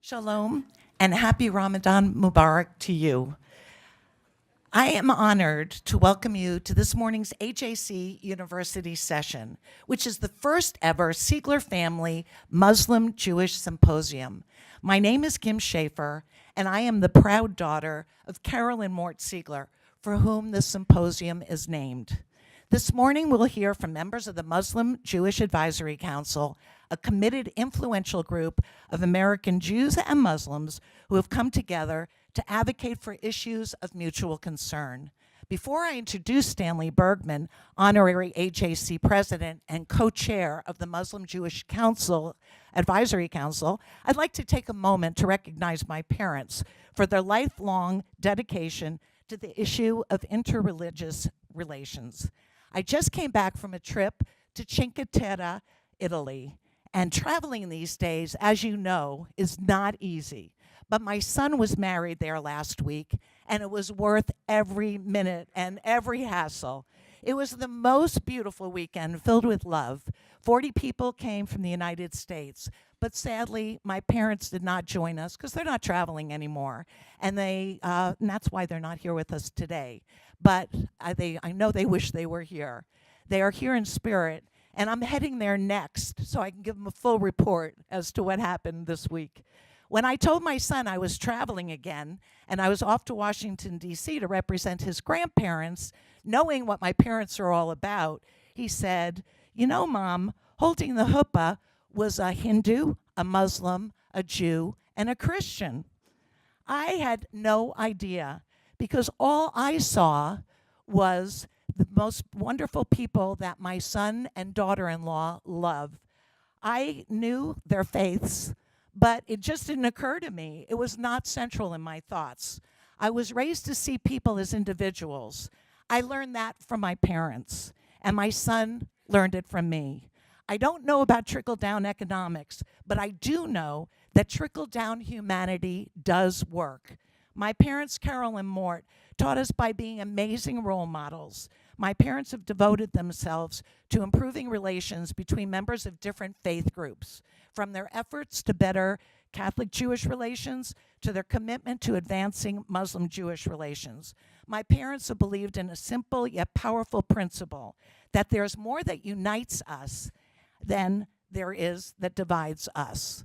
Shalom and happy Ramadan Mubarak to you. I am honored to welcome you to this morning's AJC University session, which is the first ever Siegler Family Muslim-Jewish Symposium. My name is Kim Schaffer, and I am the proud daughter of Carol and Mort Siegler, for whom this symposium is named. This morning, we'll hear from members of the Muslim-Jewish Advisory Council, a committed, influential group of American Jews and Muslims who have come together to advocate for issues of mutual concern. Before I introduce Stanley Bergman, honorary AJC president and co-chair of the Muslim-Jewish Council, Advisory Council, I'd like to take a moment to recognize my parents for their lifelong dedication to the issue of interreligious relations. I just came back from a trip to Cinque Terre, Italy, and traveling these days, as you know, is not easy. But my son was married there last week, and it was worth every minute and every hassle. It was the most beautiful weekend filled with love. 40 people came from the United States, but sadly, my parents did not join us because they're not traveling anymore, and that's why they're not here with us today. But I know they wish they were here. They are here in spirit, and I'm heading there next so I can give them a full report as to what happened this week. When I told my son I was traveling again and I was off to Washington, D.C. to represent his grandparents, knowing what my parents are all about, he said, "You know, Mom, holding the huppah was a Hindu, a Muslim, a Jew, and a Christian." I had no idea because all I saw was the most wonderful people that my son and daughter-in-law love. I knew their faiths, but it just didn't occur to me. It was not central in my thoughts. I was raised to see people as individuals. I learned that from my parents, and my son learned it from me. I don't know about trickle-down economics, but I do know that trickle-down humanity does work. My parents, Carol and Mort, taught us by being amazing role models. My parents have devoted themselves to improving relations between members of different faith groups, from their efforts to better Catholic-Jewish relations to their commitment to advancing Muslim-Jewish relations. My parents have believed in a simple yet powerful principle that there's more that unites us than there is that divides us.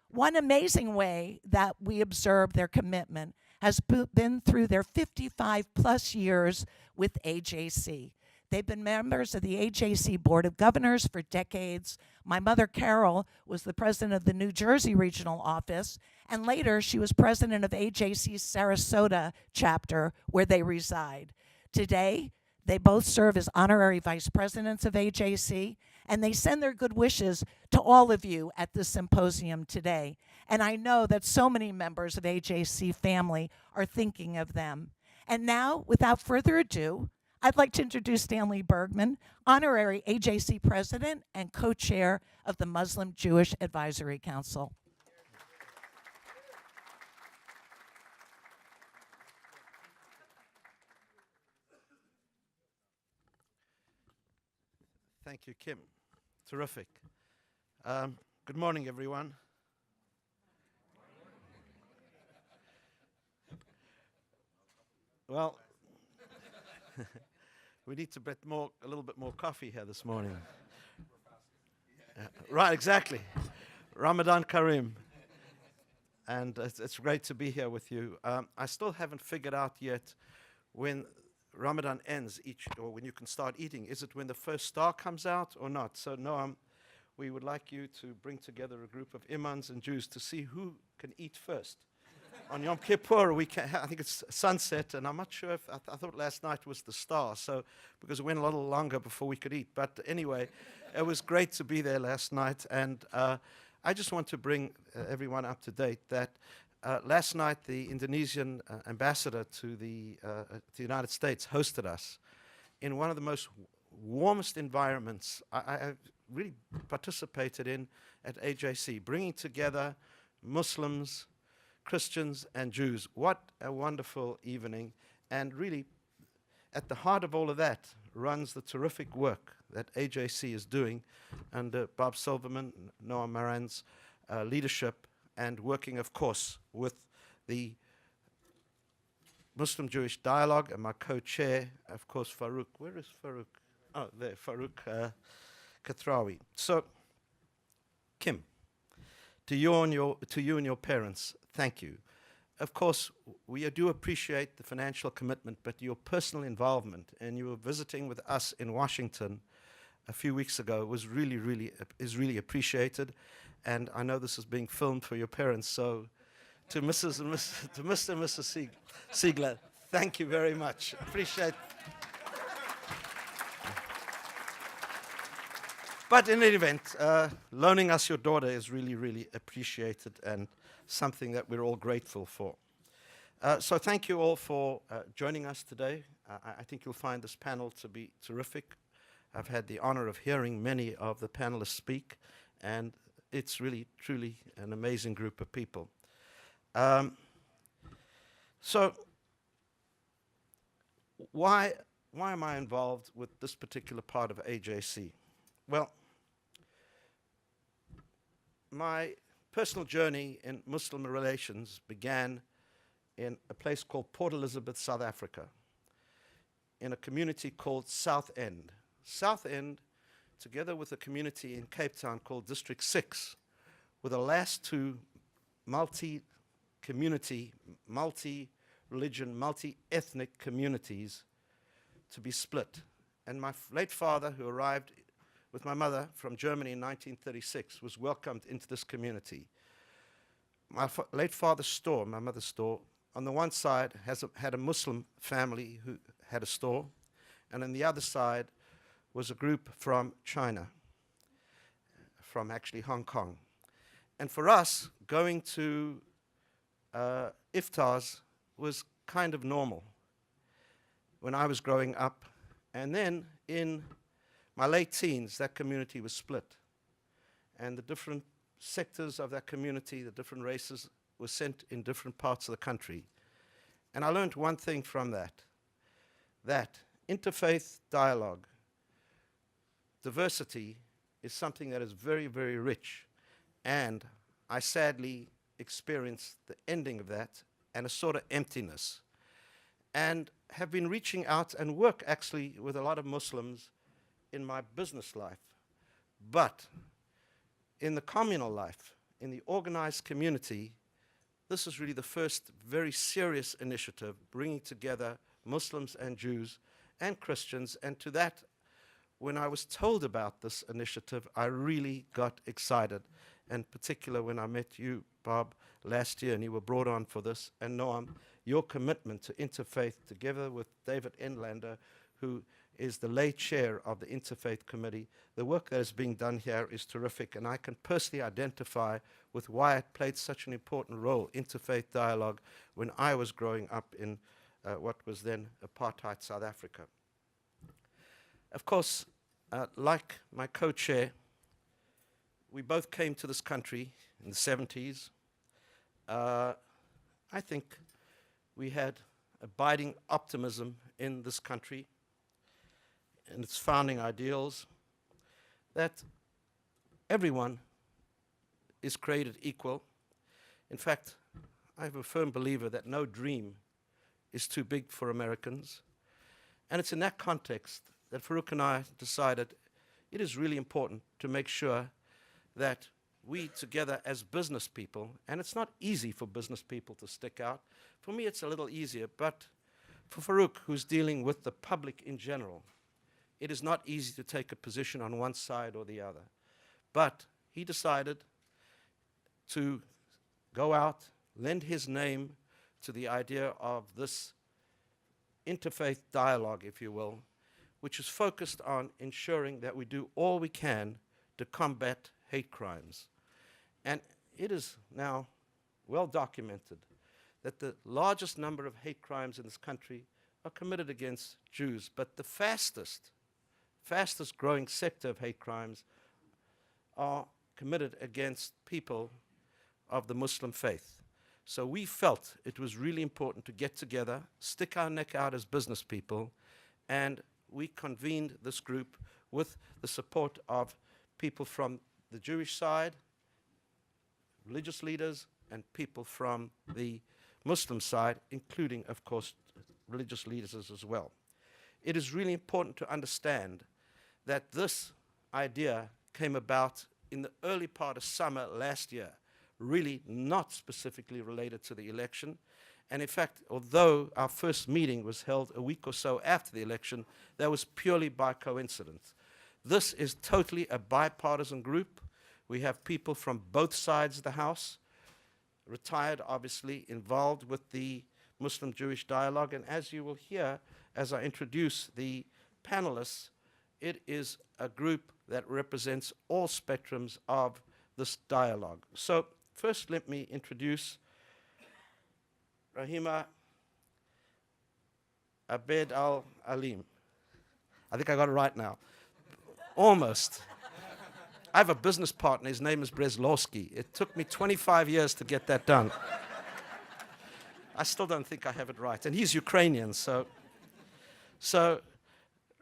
One amazing way that we observe their commitment has been through their 55-plus years with AJC. They've been members of the AJC Board of Governors for decades. My mother, Carol, was the president of the New Jersey Regional Office, and later she was president of AJC's Sarasota chapter, where they reside. Today, they both serve as honorary vice presidents of AJC, and they send their good wishes to all of you at this symposium today. And I know that so many members of AJC family are thinking of them. And now, without further ado, I'd like to introduce Stanley Bergman, honorary AJC president and co-chair of the Muslim-Jewish Advisory Council. Thank you, Kim. Terrific. Good morning, everyone. Well, we need to get a little bit more coffee here this morning. Right, exactly. Ramadan Kareem. And it's great to be here with you. I still haven't figured out yet when Ramadan ends or when you can start eating. Is it when the first star comes out or not? So Noam, we would like you to bring together a group of imams and Jews to see who can eat first. On Yom Kippur, I think it's sunset, and I'm not sure if, I thought last night was the star, so, because it went a little longer before we could eat. But anyway, it was great to be there last night, and I just want to bring everyone up to date that last night the Indonesian ambassador to the United States hosted us in one of the most warmest environments I really participated in at AJC, bringing together Muslims, Christians, and Jews. What a wonderful evening. And really, at the heart of all of that runs the terrific work that AJC is doing under Bob Silverman, Noah Moran's leadership and working, of course, with the Muslim-Jewish Dialogue and my co-chair, of course, Farouk. Where is Farouk? Oh, there, Farouk Kathrawi. So, Kim, to you and your parents, thank you. Of course, we do appreciate the financial commitment, but your personal involvement, and you were visiting with us in Washington a few weeks ago, was really appreciated. And I know this is being filmed for your parents, so to Mrs. and to Mr. and Mrs. Siegler, thank you very much. Appreciate. But in any event, loaning us your daughter is really appreciated and something that we're all grateful for. So thank you all for joining us today. I think you'll find this panel to be terrific. I've had the honor of hearing many of the panelists speak, and it's really, truly an amazing group of people. So why am I involved with this particular part of AJC? Well, my personal journey in Muslim relations began in a place called Port Elizabeth, South Africa, in a community called South End. South End, together with a community in Cape Town called District 6, were the last two multi-community, multi-religion, multi-ethnic communities to be split. And my late father, who arrived with my mother from Germany in 1936, was welcomed into this community. My late father's store, my mother's store, on the one side had a Muslim family who had a store, and on the other side was a group from China, from actually Hong Kong. And for us, going to iftars was kind of normal when I was growing up. And then in my late teens, that community was split. And the different sectors of that community, the different races, were sent in different parts of the country. And I learned one thing from that interfaith dialogue, diversity, is something that is very rich. And I sadly experienced the ending of that and a sort of emptiness. And have been reaching out and work actually with a lot of Muslims in my business life. But in the communal life, in the organized community, this is really the first very serious initiative bringing together Muslims and Jews and Christians. And to that, when I was told about this initiative, I really got excited. In particular, when I met you, Bob, last year, and you were brought on for this, and Noam, your commitment to interfaith, together with David Enlander, who is the lay chair of the Interfaith Committee. The work that is being done here is terrific, and I can personally identify with why it played such an important role, interfaith dialogue, when I was growing up in what was then apartheid South Africa. Of course, like my co-chair, we both came to this country in the 70s. I think we had abiding optimism in this country and its founding ideals, that everyone is created equal. In fact, I'm a firm believer that no dream is too big for Americans. And it's in that context that Farouk and I decided it is really important to make sure that we together as business people, and it's not easy for business people to stick out. For me, it's a little easier, but for Farouk, who's dealing with the public in general, it is not easy to take a position on one side or the other. But he decided to go out, lend his name to the idea of this interfaith dialogue, if you will, which is focused on ensuring that we do all we can to combat hate crimes. And it is now well documented that the largest number of hate crimes in this country are committed against Jews, but the fastest growing sector of hate crimes are committed against people of the Muslim faith. So we felt it was really important to get together, stick our neck out as business people, and we convened this group with the support of people from the Jewish side, religious leaders and people from the Muslim side, including, of course, religious leaders as well. It is really important to understand that this idea came about in the early part of summer last year, really not specifically related to the election. And in fact, although our first meeting was held a week or so after the election, that was purely by coincidence. This is totally a bipartisan group. We have people from both sides of the House, retired, obviously, involved with the Muslim-Jewish dialogue. And as you will hear, as I introduce the panelists, it is a group that represents all spectrums of this dialogue. So first, let me introduce Raheemah Abdulaleem. I think I got it right now. Almost. I have a business partner. His name is Breslowski. It took me 25 years to get that done. I still don't think I have it right. And he's Ukrainian, so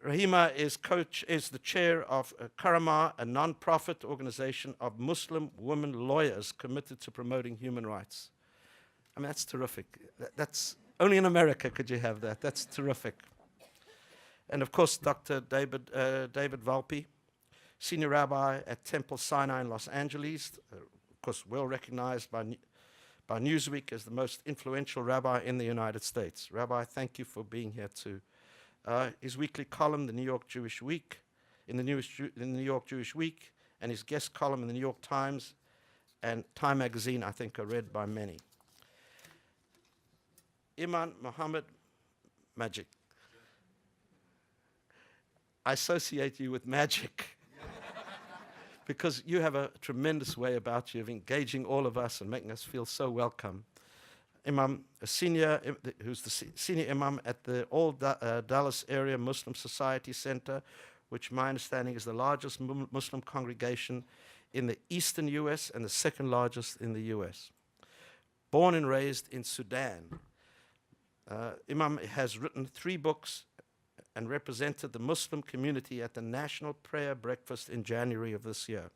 Raheemah is the chair of Karama, a non-profit organization of Muslim women lawyers committed to promoting human rights. I mean, that's terrific. That's only in America could you have that. That's terrific. And of course, Dr. David Wolpe, senior rabbi at Temple Sinai in Los Angeles, of course, well recognized by Newsweek as the most influential rabbi in the United States. Rabbi, thank you for being here too. His weekly column, the New York Jewish Week, in the New York Jewish Week, and his guest column in the New York Times and Time magazine, I think, are read by many. Imam Mohamed Magid. I associate you with magic because you have a tremendous way about you of engaging all of us and making us feel so welcome. Imam, who's the senior imam at the Dallas Area Muslim Society Center, which my understanding is the largest Muslim congregation in the eastern U.S. and the second largest in the U.S. Born and raised in Sudan, Imam has written 3 books and represented the Muslim community at the National Prayer Breakfast in January of this year.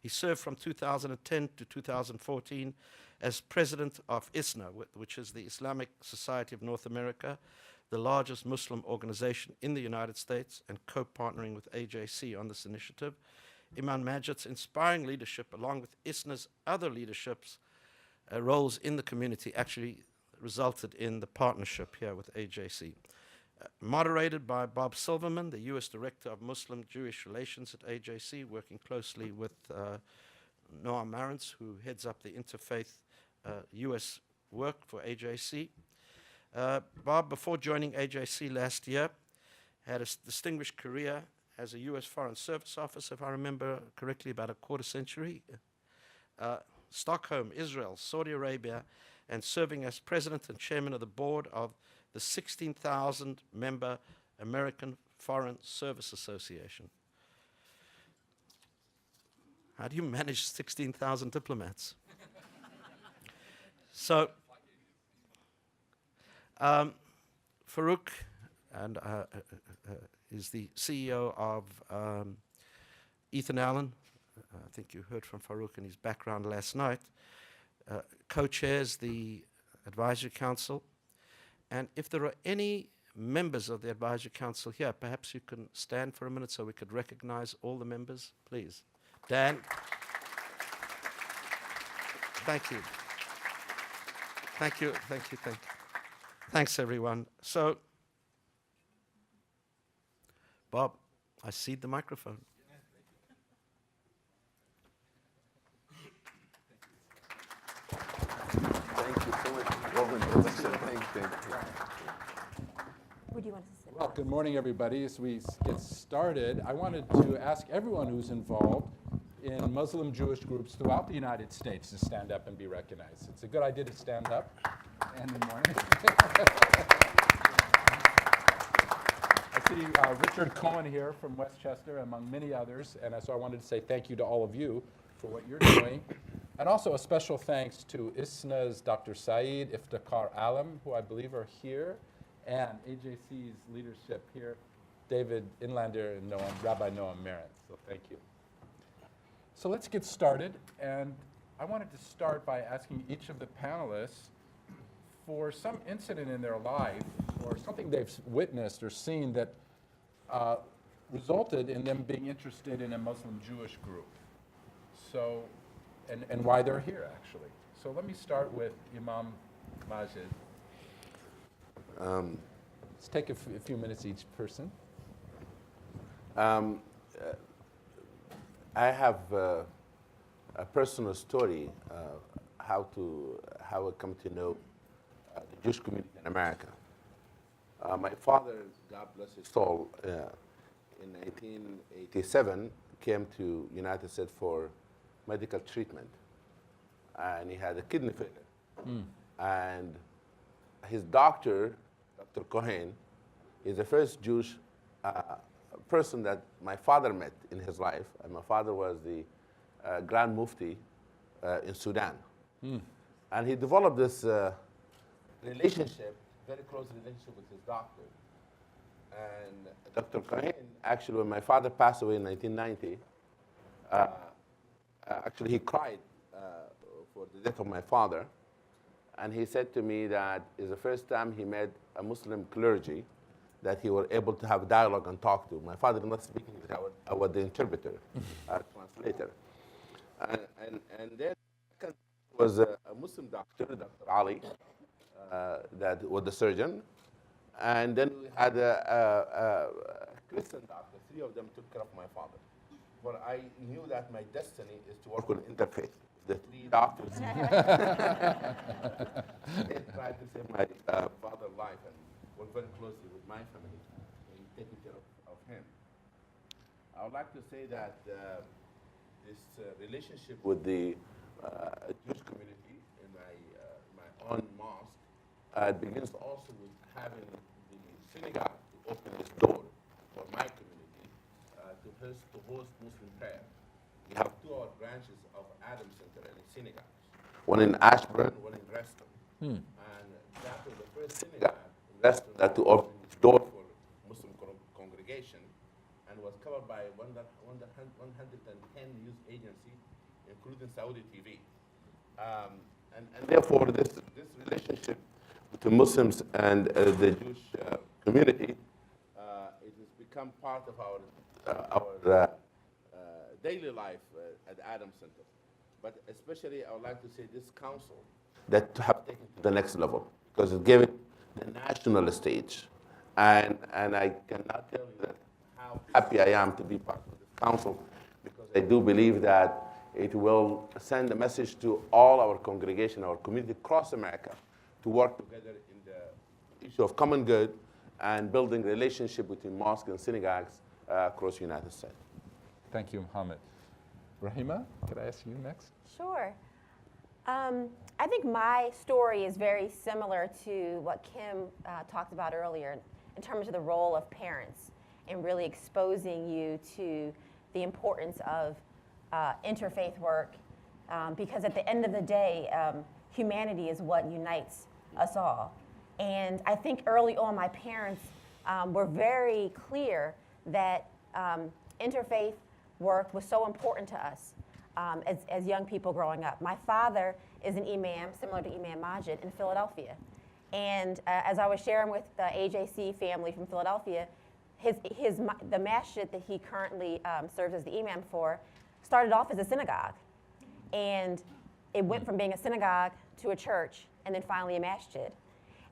He served from 2010 to 2014 as president of ISNA, which is the Islamic Society of North America, the largest Muslim organization in the United States, and co-partnering with AJC on this initiative. Imam Magid's inspiring leadership, along with ISNA's other leaderships roles in the community, actually resulted in the partnership here with AJC. Moderated by Bob Silverman, the U.S. Director of Muslim-Jewish Relations at AJC, working closely with Noam Marantz, who heads up the interfaith U.S. work for AJC. Bob, before joining AJC last year, had a distinguished career as a U.S. Foreign Service officer, if I remember correctly, about a quarter century. Stockholm, Israel, Saudi Arabia, and serving as president and chairman of the board of the 16,000-member American Foreign Service Association. How do you manage 16,000 diplomats? So, Farouk is the CEO of Ethan Allen. I think you heard from Farouk in his background last night. Co-chairs the Advisory Council. And if there are any members of the Advisory Council here, perhaps you can stand for a minute so we could recognize all the members, please. Dan. Thank you. Thank you, thank you, thank you. Thanks, everyone. So, Bob, I cede the microphone. Thank you so much, Robert. Thank you. Would you want to sit? Well, good morning, everybody. As we get started, I wanted to ask everyone who's involved in Muslim Jewish groups throughout the United States to stand up and be recognized. It's a good idea to stand up. And good morning. I see Richard Cohen here from Westchester, among many others, and so I wanted to say thank you to all of you for what you're doing. And also a special thanks to ISNA's Dr. Saeed Iftikhar Alam, who I believe are here, and AJC's leadership here, David Inlander and Rabbi Noam Marantz. So thank you. So let's get started. And I wanted to start by asking each of the panelists for some incident in their life or something they've witnessed or seen that resulted in them being interested in a Muslim Jewish group. So, and why they're here, actually. So let me start with Imam Magid. Let's take a few minutes each person. I have a personal story how I come to know the Jewish community in America. My father, God bless his soul, in 1987 came to United States for medical treatment, and he had a kidney failure. And his doctor, Dr. Cohen, is the first Jewish person that my father met in his life. And my father was the Grand Mufti in Sudan. And he developed this relationship, very close relationship with his doctor. And Dr. Cohen, actually, when my father passed away in 1990, actually he cried for the death of my father. And he said to me that it's the first time he met a Muslim clergy that he was able to have dialogue and talk to. My father did not speak English. I was the interpreter, translator. And then was a Muslim doctor, Dr. Ali, that was the surgeon. And then we had a Christian doctor. Three of them took care of my father. But I knew that my destiny is to work on interfaith. The three doctors they tried to save my father's life and work very closely with my family in taking care of him. I would like to say that this relationship with the Jewish community in my own mosque begins also with having the synagogue to open its door for my community to host Muslim prayer. We have two other branches of Adam Center and synagogues, one in Ashburn, one in Reston. And that was the first synagogue in Reston that to open its door for Muslim congregation and was covered by 110 news agencies, including Saudi TV. And therefore, this relationship between Muslims and the Jewish community, it has become part of our daily life at Adam Center. But especially, I would like to say this council that to have taken to the next level, because it gave it the national stage. And I cannot tell you that how happy I am to be part of this council, because I do believe that it will send a message to all our congregation, our community across America, to work together in the issue of common good and building relationship between mosques and synagogues across the United States. Thank you, Mohammed. Raheemah, could I ask you next? Sure. I think my story is very similar to what Kim talked about earlier in terms of the role of parents and really exposing you to the importance of interfaith work, because at the end of the day, humanity is what unites us all. And I think early on, my parents were very clear that interfaith work was so important to us as young people growing up. My father is an imam, similar to Imam Magid, in Philadelphia. And as I was sharing with the AJC family from Philadelphia, the masjid that he currently serves as the imam for started off as a synagogue. And it went from being a synagogue to a church and then finally a masjid.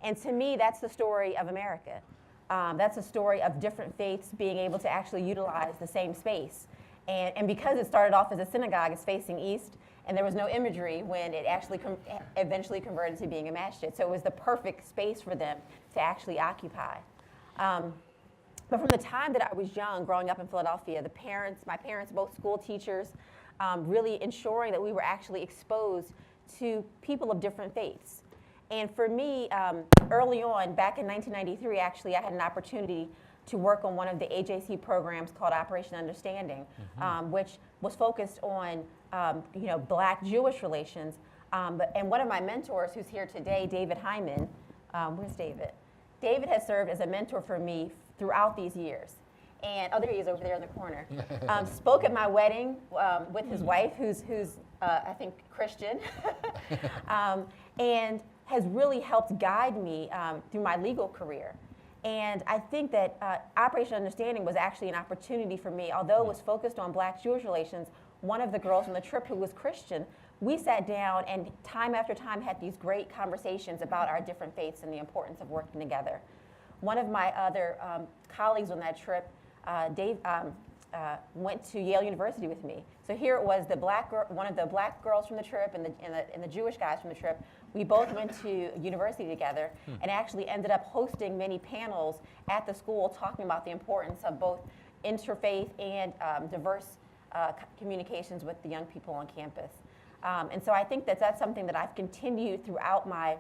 And to me, that's the story of America. That's a story of different faiths being able to actually utilize the same space. And because it started off as a synagogue, it's facing east, and there was no imagery when it actually eventually converted to being a masjid. So it was the perfect space for them to actually occupy. But from the time that I was young, growing up in Philadelphia, my parents, both school teachers, really ensuring that we were actually exposed to people of different faiths. And for me, early on, back in 1993, actually, I had an opportunity to work on one of the AJC programs called Operation Understanding, which was focused on Black-Jewish relations. And one of my mentors, who's here today, David Hyman, where's David? David has served as a mentor for me throughout these years. and there he is over there in the corner. Spoke at my wedding with his wife, who's I think Christian, and has really helped guide me through my legal career. And I think that Operation Understanding was actually an opportunity for me. Although it was focused on Black-Jewish relations, one of the girls on the trip who was Christian, we sat down and time after time had these great conversations about our different faiths and the importance of working together. One of my other colleagues on that trip, Dave, went to Yale University with me. So here it was, one of the Black girls from the trip and the Jewish guys from the trip. We both went to university together and actually ended up hosting many panels at the school talking about the importance of both interfaith and diverse communications with the young people on campus. And so I think that that's something that I've continued throughout my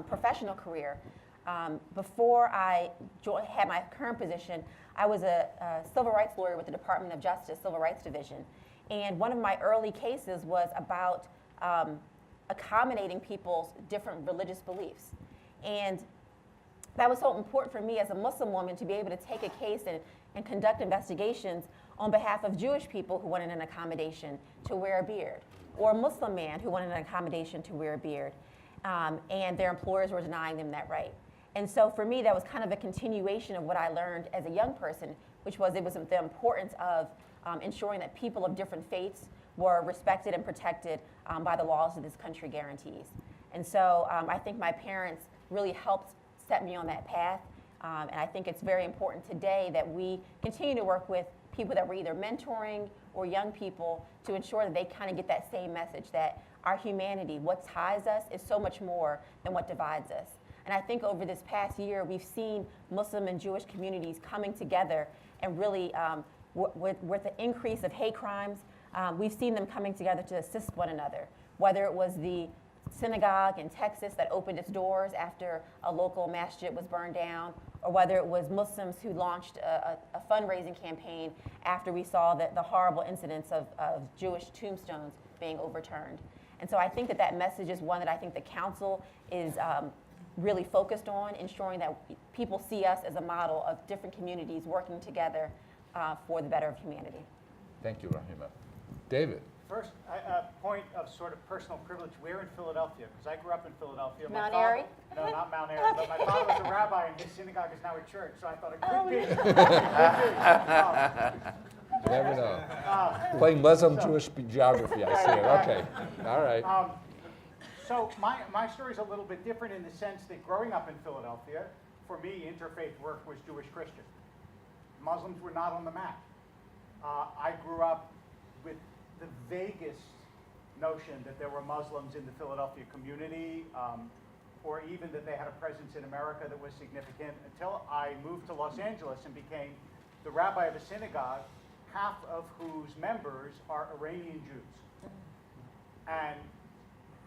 professional career. Before I had my current position, I was a civil rights lawyer with the Department of Justice Civil Rights Division. And one of my early cases was about accommodating people's different religious beliefs. And that was so important for me as a Muslim woman to be able to take a case and conduct investigations on behalf of Jewish people who wanted an accommodation to wear a beard, or a Muslim man who wanted an accommodation to wear a beard, and their employers were denying them that right. And so for me, that was kind of a continuation of what I learned as a young person, which was the importance of ensuring that people of different faiths were respected and protected by the laws that this country guarantees. And so I think my parents really helped set me on that path. And I think it's very important today that we continue to work with people that we're either mentoring or young people to ensure that they kind of get that same message that our humanity, what ties us, is so much more than what divides us. And I think over this past year, we've seen Muslim and Jewish communities coming together and really, with the increase of hate crimes, we've seen them coming together to assist one another, whether it was the synagogue in Texas that opened its doors after a local masjid was burned down, or whether it was Muslims who launched a fundraising campaign after we saw the horrible incidents of Jewish tombstones being overturned. And so I think that message is one that I think the council is really focused on, ensuring that people see us as a model of different communities working together for the better of humanity. Thank you, Raheemah. David. First, a point of sort of personal privilege. We're in Philadelphia, because I grew up in Philadelphia. Mount Airy? No, not Mount Airy, but my father was a rabbi, and his synagogue is now a church, so I thought it could be. You never know. Playing Muslim Jewish geography, I see it. Okay, all right. So my story is a little bit different in the sense that growing up in Philadelphia, for me, interfaith work was Jewish-Christian. Muslims were not on the map. I grew up with the vaguest notion that there were Muslims in the Philadelphia community, or even that they had a presence in America that was significant, until I moved to Los Angeles and became the rabbi of a synagogue, half of whose members are Iranian Jews. And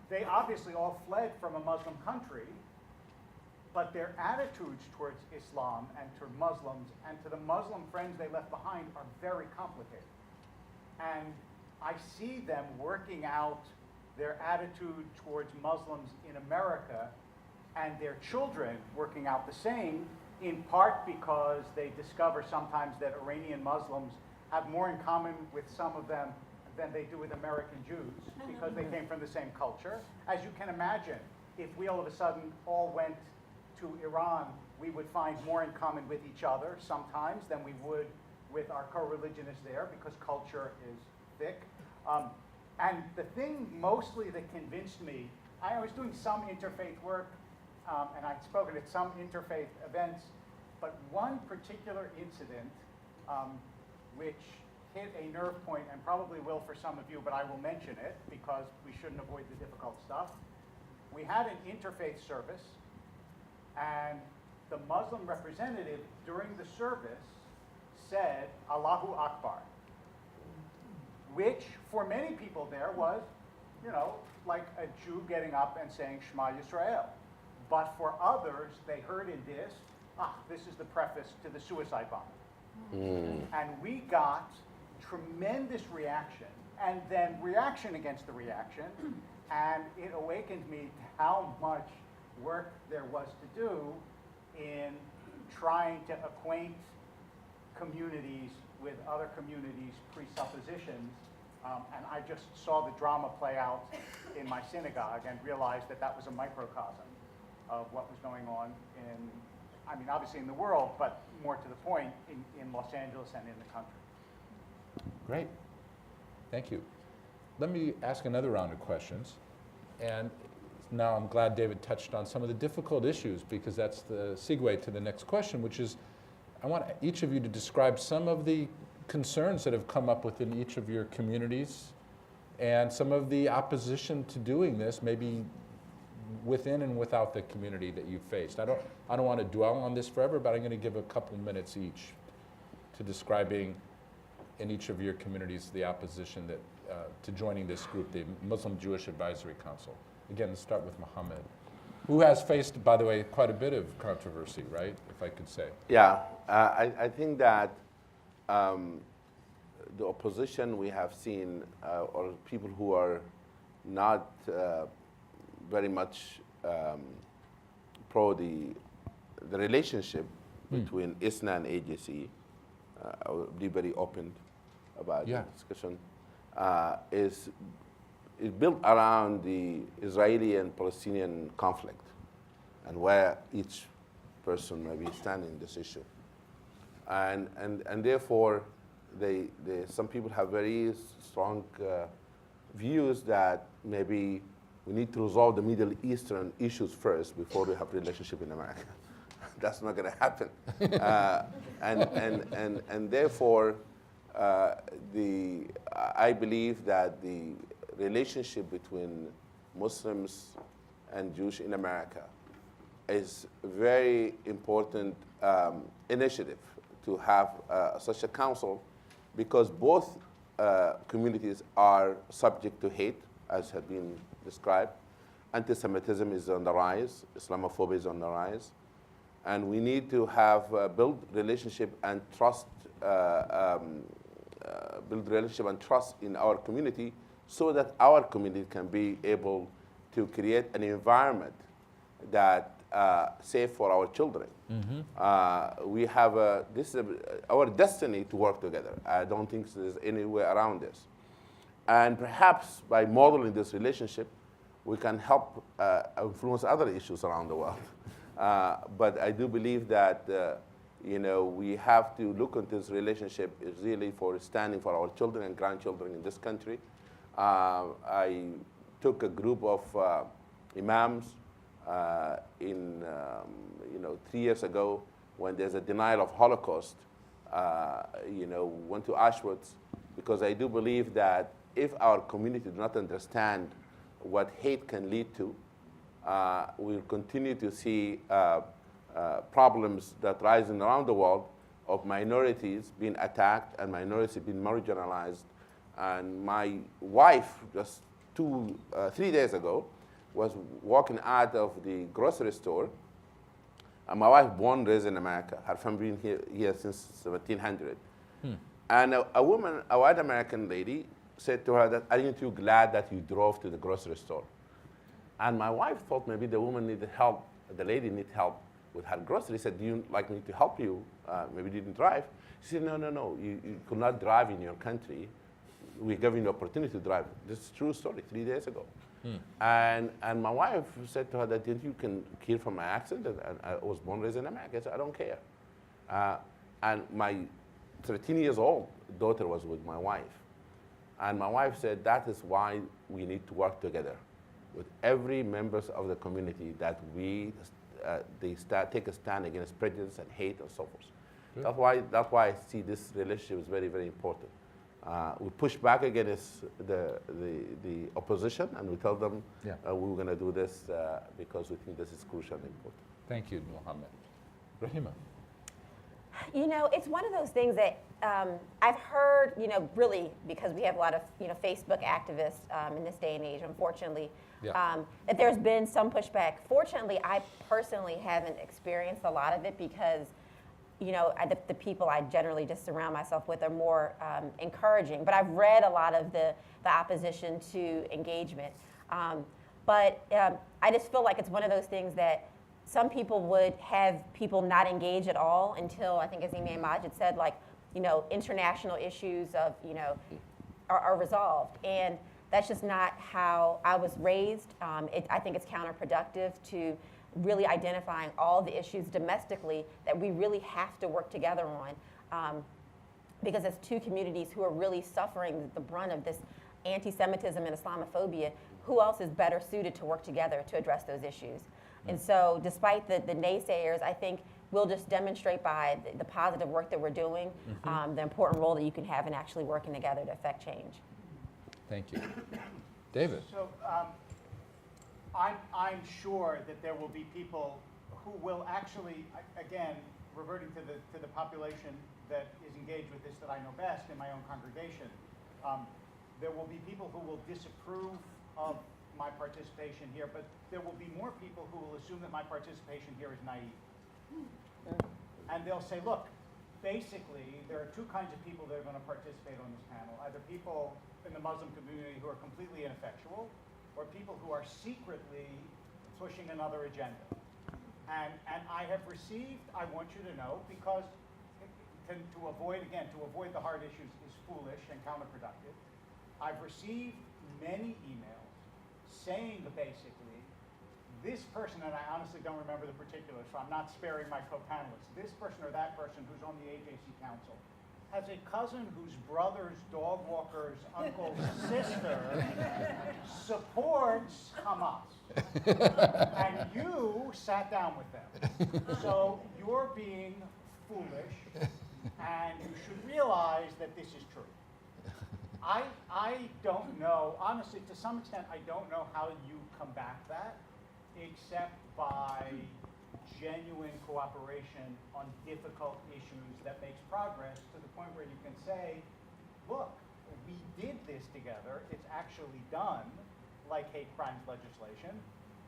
they obviously all fled from a Muslim country, but their attitudes towards Islam and to Muslims and to the Muslim friends they left behind are very complicated. And I see them working out their attitude towards Muslims in America, and their children working out the same, in part because they discover sometimes that Iranian Muslims have more in common with some of them than they do with American Jews, because they came from the same culture. As you can imagine, if we all of a sudden all went to Iran, we would find more in common with each other sometimes than we would with our co-religionists there, because culture is thick. And the thing mostly that convinced me, I was doing some interfaith work, and I'd spoken at some interfaith events, but one particular incident which hit a nerve point, and probably will for some of you, but I will mention it because we shouldn't avoid the difficult stuff. We had an interfaith service, and the Muslim representative during the service said, Allahu Akbar, which for many people there was, like a Jew getting up and saying Shema Yisrael. But for others, they heard in this, this is the preface to the suicide bomber. And we got tremendous reaction, and then reaction against the reaction, and it awakened me to how much work there was to do in trying to acquaint communities with other communities' presuppositions. And I just saw the drama play out in my synagogue and realized that that was a microcosm of what was going on in, I mean, obviously in the world, but more to the point, in Los Angeles and in the country. Great. Thank you. Let me ask another round of questions. And now I'm glad David touched on some of the difficult issues, because that's the segue to the next question, which is I want each of you to describe some of the concerns that have come up within each of your communities and some of the opposition to doing this, maybe within and without the community that you've faced. I don't want to dwell on this forever, but I'm going to give a couple minutes each to describing in each of your communities the opposition that to joining this group, the Muslim Jewish Advisory Council. Again, let's start with Mohammed, who has faced, by the way, quite a bit of controversy, right, if I could say. Yeah, I think that the opposition we have seen, or people who are not very much pro the relationship between ISNA and AJC, I will be very open about the discussion, is built around the Israeli and Palestinian conflict and where each person may be standing in this issue. And therefore, some people have very strong views that maybe we need to resolve the Middle Eastern issues first before we have a relationship in America. That's not going to happen. And therefore, I believe that the relationship between Muslims and Jews in America is a very important initiative to have such a council, because both communities are subject to hate, as has been described. Anti-Semitism is on the rise, Islamophobia is on the rise, and we need to have build relationship and trust, in our community, so that our community can be able to create an environment that safe for our children. We have this is our destiny to work together. I don't think there's any way around this. And perhaps by modeling this relationship, we can help influence other issues around the world. But I do believe that we have to look at this relationship is really for standing for our children and grandchildren in this country. I took a group of imams in 3 years ago, when there's a denial of Holocaust, went to Auschwitz, because I do believe that if our community do not understand what hate can lead to, we'll continue to see problems that rise around the world of minorities being attacked and minorities being marginalized. And my wife, just 3 days ago, was walking out of the grocery store. And my wife, born and raised in America, her family been here since 1700. And a woman, a white American lady, said to her that, "Aren't you glad that you drove to the grocery store?" And my wife thought maybe the woman needed help, the lady needed help with her groceries. Said, "Do you like me to help you? Maybe you didn't drive." She said, no, you could not drive in your country. We gave you the opportunity to drive. This is a true story, 3 days ago. And my wife said to her that, "Didn't you can hear from my accent? And I was born and raised in America." I said, "I don't care." And my 13 years old daughter was with my wife. And my wife said, that is why we need to work together with every members of the community, that take a stand against prejudice and hate and so forth. That's why I see this relationship is very, very important. We push back against the opposition, and we tell them we're going to do this because we think this is crucial and important. Thank you, Mohammed. Raheemah. It's one of those things that I've heard, really, because we have a lot of, Facebook activists in this day and age, unfortunately, that there's been some pushback. Fortunately, I personally haven't experienced a lot of it, because the people I generally just surround myself with are more encouraging. But I've read a lot of the opposition to engagement. But I just feel like it's one of those things that some people would have people not engage at all until, I think as Imam Magid said, like international issues of, are resolved. And that's just not how I was raised. I think it's counterproductive to really identifying all the issues domestically that we really have to work together on. Because as two communities who are really suffering the brunt of this anti-Semitism and Islamophobia, who else is better suited to work together to address those issues? And so despite the naysayers, I think we'll just demonstrate by the positive work that we're doing, the important role that you can have in actually working together to affect change. Thank you. David. So I'm sure that there will be people who will actually, again, reverting to the population that is engaged with this that I know best in my own congregation, there will be people who will disapprove of my participation here, but there will be more people who will assume that my participation here is naive. And they'll say, look, basically, there are two kinds of people that are going to participate on this panel. Either people in the Muslim community who are completely ineffectual, or people who are secretly pushing another agenda. And I have received, I want you to know, because to avoid the hard issues is foolish and counterproductive, I've received many emails saying basically, this person, and I honestly don't remember the particulars, so I'm not sparing my co-panelists, this person or that person who's on the AJC Council has a cousin whose brother's dog walker's uncle's sister supports Hamas. And you sat down with them. So you're being foolish, and you should realize that this is true. I don't know, honestly, to some extent, I don't know how you combat that, except by genuine cooperation on difficult issues that makes progress to the point where you can say, look, we did this together, it's actually done, like hate crimes legislation,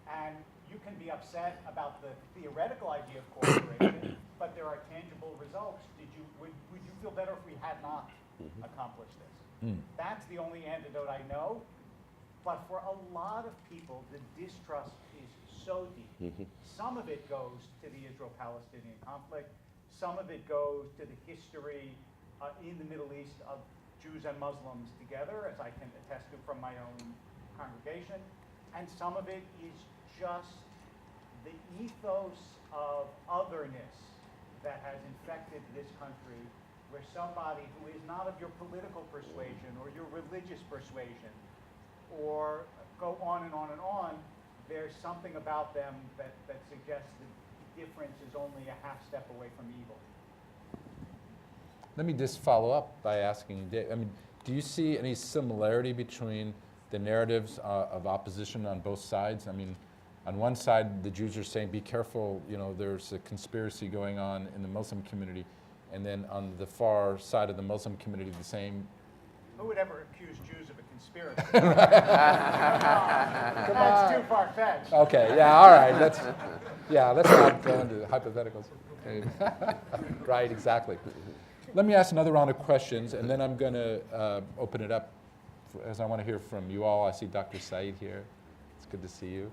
and you can be upset about the theoretical idea of cooperation, but there are tangible results. Would you feel better if we had not accomplished this? That's the only antidote I know. But for a lot of people, the distrust is so deep. Some of it goes to the Israel-Palestinian conflict. Some of it goes to the history in the Middle East of Jews and Muslims together, as I can attest to from my own congregation. And some of it is just the ethos of otherness that has infected this country, where somebody who is not of your political persuasion or your religious persuasion, or go on and on and on, there's something about them that suggests that the difference is only a half step away from evil. Let me just follow up by asking Dave, do you see any similarity between the narratives of opposition on both sides? On one side, the Jews are saying, be careful, there's a conspiracy going on in the Muslim community. And then on the far side of the Muslim community, the same. Who would ever accuse Jews of a conspiracy? That's too far-fetched. Okay, yeah, all right. Let's not go into hypotheticals. Right, exactly. Let me ask another round of questions, and then I'm going to open it up, as I want to hear from you all. I see Dr. Said here. It's good to see you.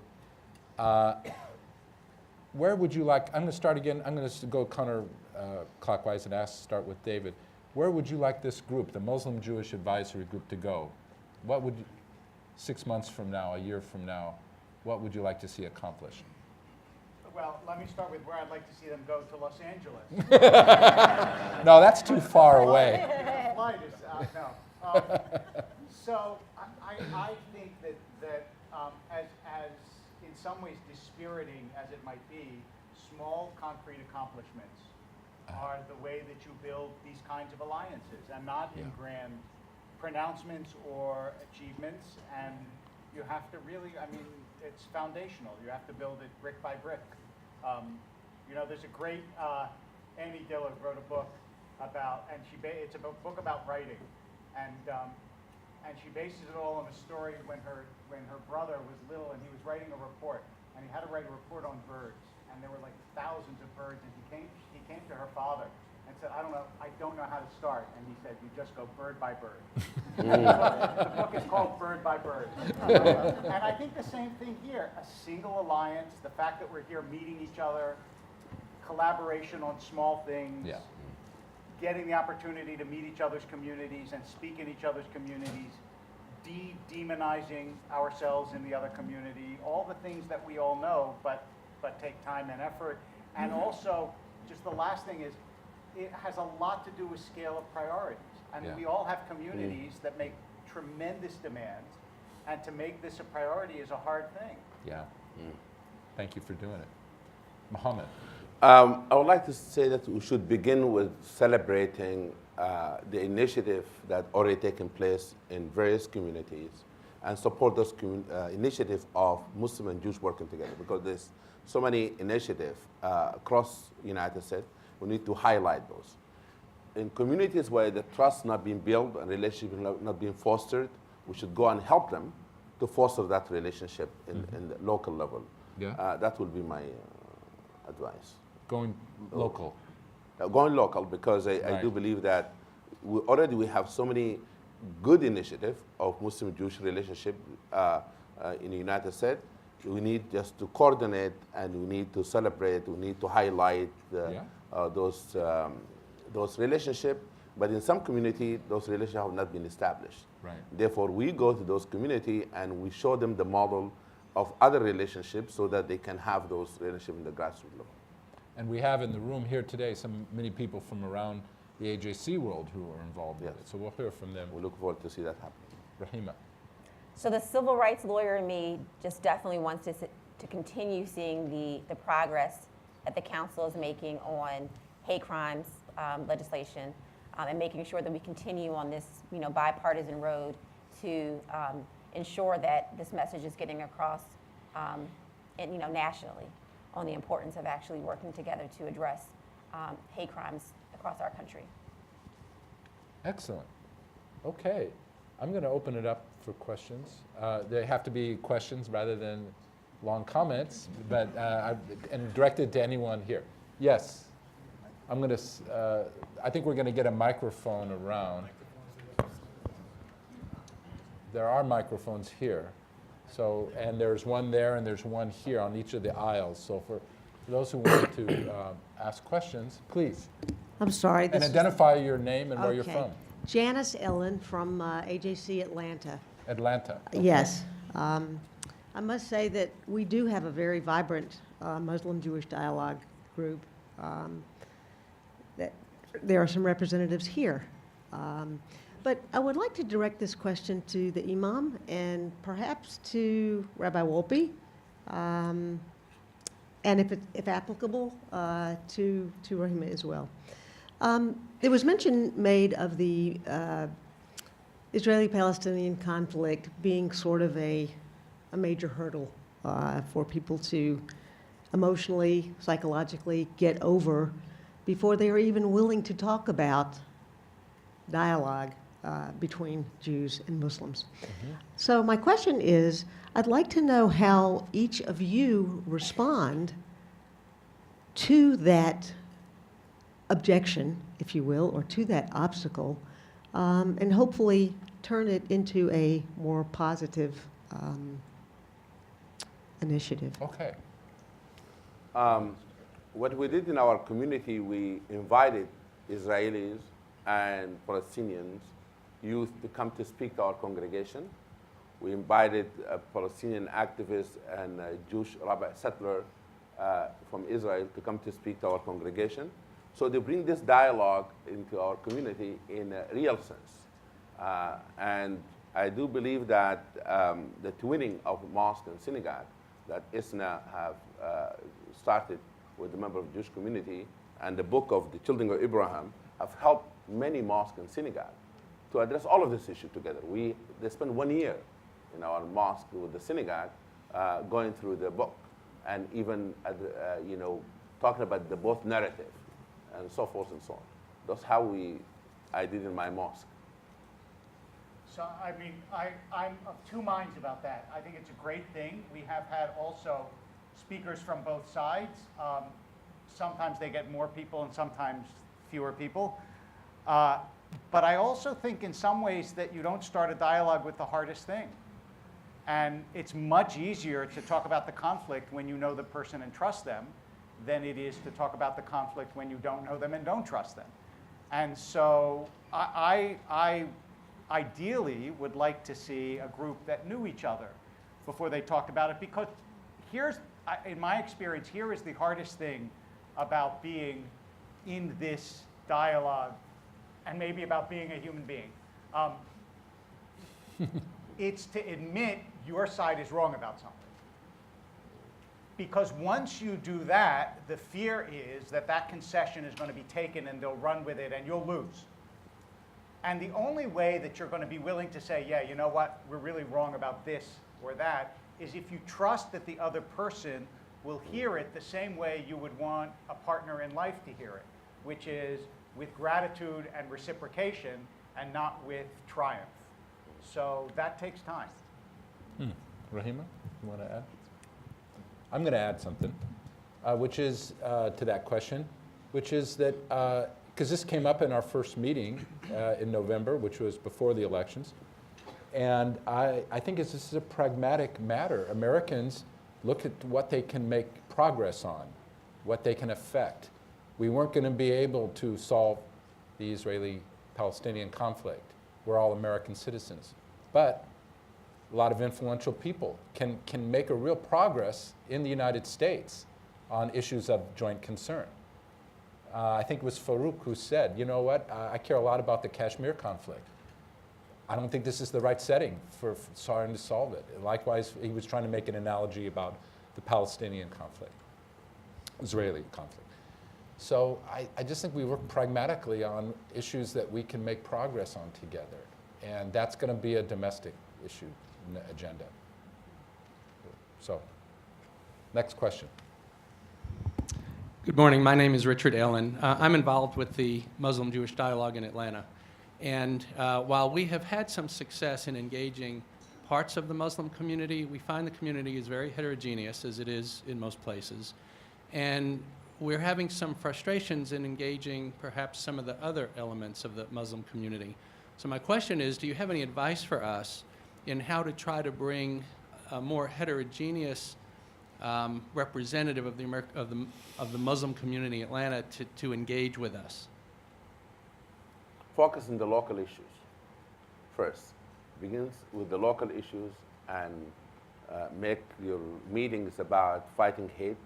Where would you like, I'm going to start again, I'm going to go counterclockwise and start with David. Where would you like this group, the Muslim Jewish Advisory Group, to go? What would, 6 months from now, a year from now, what would you like to see accomplished? Well, let me start with where I'd like to see them go to Los Angeles. No, that's too far away. Flight is, no. So I think that as in some ways dispiriting as it might be, small concrete accomplishments are the way that you build these kinds of alliances, and not in grand pronouncements or achievements. And you have to really, it's foundational. You have to build it brick by brick. There's a great, Annie Dillard wrote a book about, and it's a book about writing, and she bases it all on a story when her brother was little and he was writing a report, and he had to write a report on birds, and there were like thousands of birds, and he came to her father and said, I don't know how to start. And he said, you just go bird by bird. The book is called Bird by Bird. And I think the same thing here, a single alliance, the fact that we're here meeting each other, collaboration on small things, getting the opportunity to meet each other's communities and speak in each other's communities, demonizing ourselves in the other community, all the things that we all know, but take time and effort. And also, just the last thing is, it has a lot to do with scale of priorities. I mean, Yeah. we all have communities that make tremendous demands, and to make this a priority is a hard thing. Yeah. Thank you for doing it. Mohamed. I would like to say that we should begin with celebrating the initiative that already taken place in various communities and support those initiatives of Muslim and Jews working together, because there's so many initiatives across the United States. We need to highlight those. In communities where the trust not being built and relationship not being fostered, we should go and help them to foster that relationship in the local level. Yeah. That will be my advice. Going local. Going local, because I Right. do believe that we have so many good initiatives of Muslim-Jewish relationship in the United States. We need just to coordinate, and we need to celebrate. We need to highlight those relationships. But in some community, those relationships have not been established. Right. Therefore, we go to those community and we show them the model of other relationships so that they can have those relationships in the grassroots level. And we have in the room here today many people from around the AJC world who are involved Yes. with it. So we'll hear from them. We look forward to see that happen. Raheemah. So the civil rights lawyer in me just definitely wants to continue seeing the progress that the council is making on hate crimes legislation, and making sure that we continue on this bipartisan road to ensure that this message is getting across nationally on the importance of actually working together to address hate crimes across our country. Excellent. Okay. I'm going to open it up for questions. They have to be questions rather than long comments, but and directed to anyone here. Yes. I'm going to, I think we're going to get a microphone around. There are microphones here. So, and there's one there and there's one here on each of the aisles. So for those who want to ask questions, please. I'm sorry. And identify your name and where you're from. Janice Ellen from AJC Atlanta. Atlanta. Okay. Yes. I must say that we do have a very vibrant Muslim-Jewish dialogue group. That there are some representatives here. But I would like to direct this question to the Imam and perhaps to Rabbi Wolpe, and if applicable, to Raheemah as well. There was mention made of the Israeli-Palestinian conflict being sort of a major hurdle for people to emotionally, psychologically get over before they are even willing to talk about dialogue between Jews and Muslims. Mm-hmm. So my question is, I'd like to know how each of you respond to that objection, if you will, or to that obstacle, and hopefully turn it into a more positive initiative. Okay. What we did in our community, we invited Israelis and Palestinians youth to come to speak to our congregation. We invited a Palestinian activist and a Jewish rabbi settler from Israel to come to speak to our congregation. So they bring this dialogue into our community in a real sense. And I do believe that the twinning of mosque and synagogue that ISNA have started with the member of the Jewish community and the book of the children of Abraham have helped many mosques and synagogues to address all of this issue together. They spent 1 year in our mosque with the synagogue going through the book and even talking about the both narrative and so forth and so on. That's how I did in my mosque. So, I mean, I'm of two minds about that. I think it's a great thing. We have had also speakers from both sides. Sometimes they get more people and sometimes fewer people. But I also think in some ways that you don't start a dialogue with the hardest thing. And it's much easier to talk about the conflict when you know the person and trust them than it is to talk about the conflict when you don't know them and don't trust them. And so I ideally would like to see a group that knew each other before they talked about it, because in my experience, here is the hardest thing about being in this dialogue, and maybe about being a human being. It's to admit your side is wrong about something. Because once you do that, the fear is that that concession is going to be taken and they'll run with it and you'll lose. And the only way that you're going to be willing to say, yeah, you know what, we're really wrong about this or that, is if you trust that the other person will hear it the same way you would want a partner in life to hear it, which is with gratitude and reciprocation and not with triumph. So that takes time. Raheemah, you want to add? I'm going to add something, which is to that question, which is that, because this came up in our first meeting in November, which was before the elections, and I think this is a pragmatic matter. Americans look at what they can make progress on, what they can affect. We weren't going to be able to solve the Israeli-Palestinian conflict. We're all American citizens. But a lot of influential people can make a real progress in the United States on issues of joint concern. I think it was Farouk who said, you know what, I care a lot about the Kashmir conflict. I don't think this is the right setting for starting to solve it. Likewise, he was trying to make an analogy about the Palestinian conflict, Israeli conflict. So I just think we work pragmatically on issues that we can make progress on together. And that's going to be a domestic issue agenda. So, next question. Good morning. My name is Richard Allen. I'm involved with the Muslim-Jewish dialogue in Atlanta. And while we have had some success in engaging parts of the Muslim community, we find the community is very heterogeneous, as it is in most places. And we're having some frustrations in engaging perhaps some of the other elements of the Muslim community. So my question is, do you have any advice for us in how to try to bring a more heterogeneous representative of the Muslim community in Atlanta to engage with us? Focus on the local issues first. Begins with the local issues and make your meetings about fighting hate,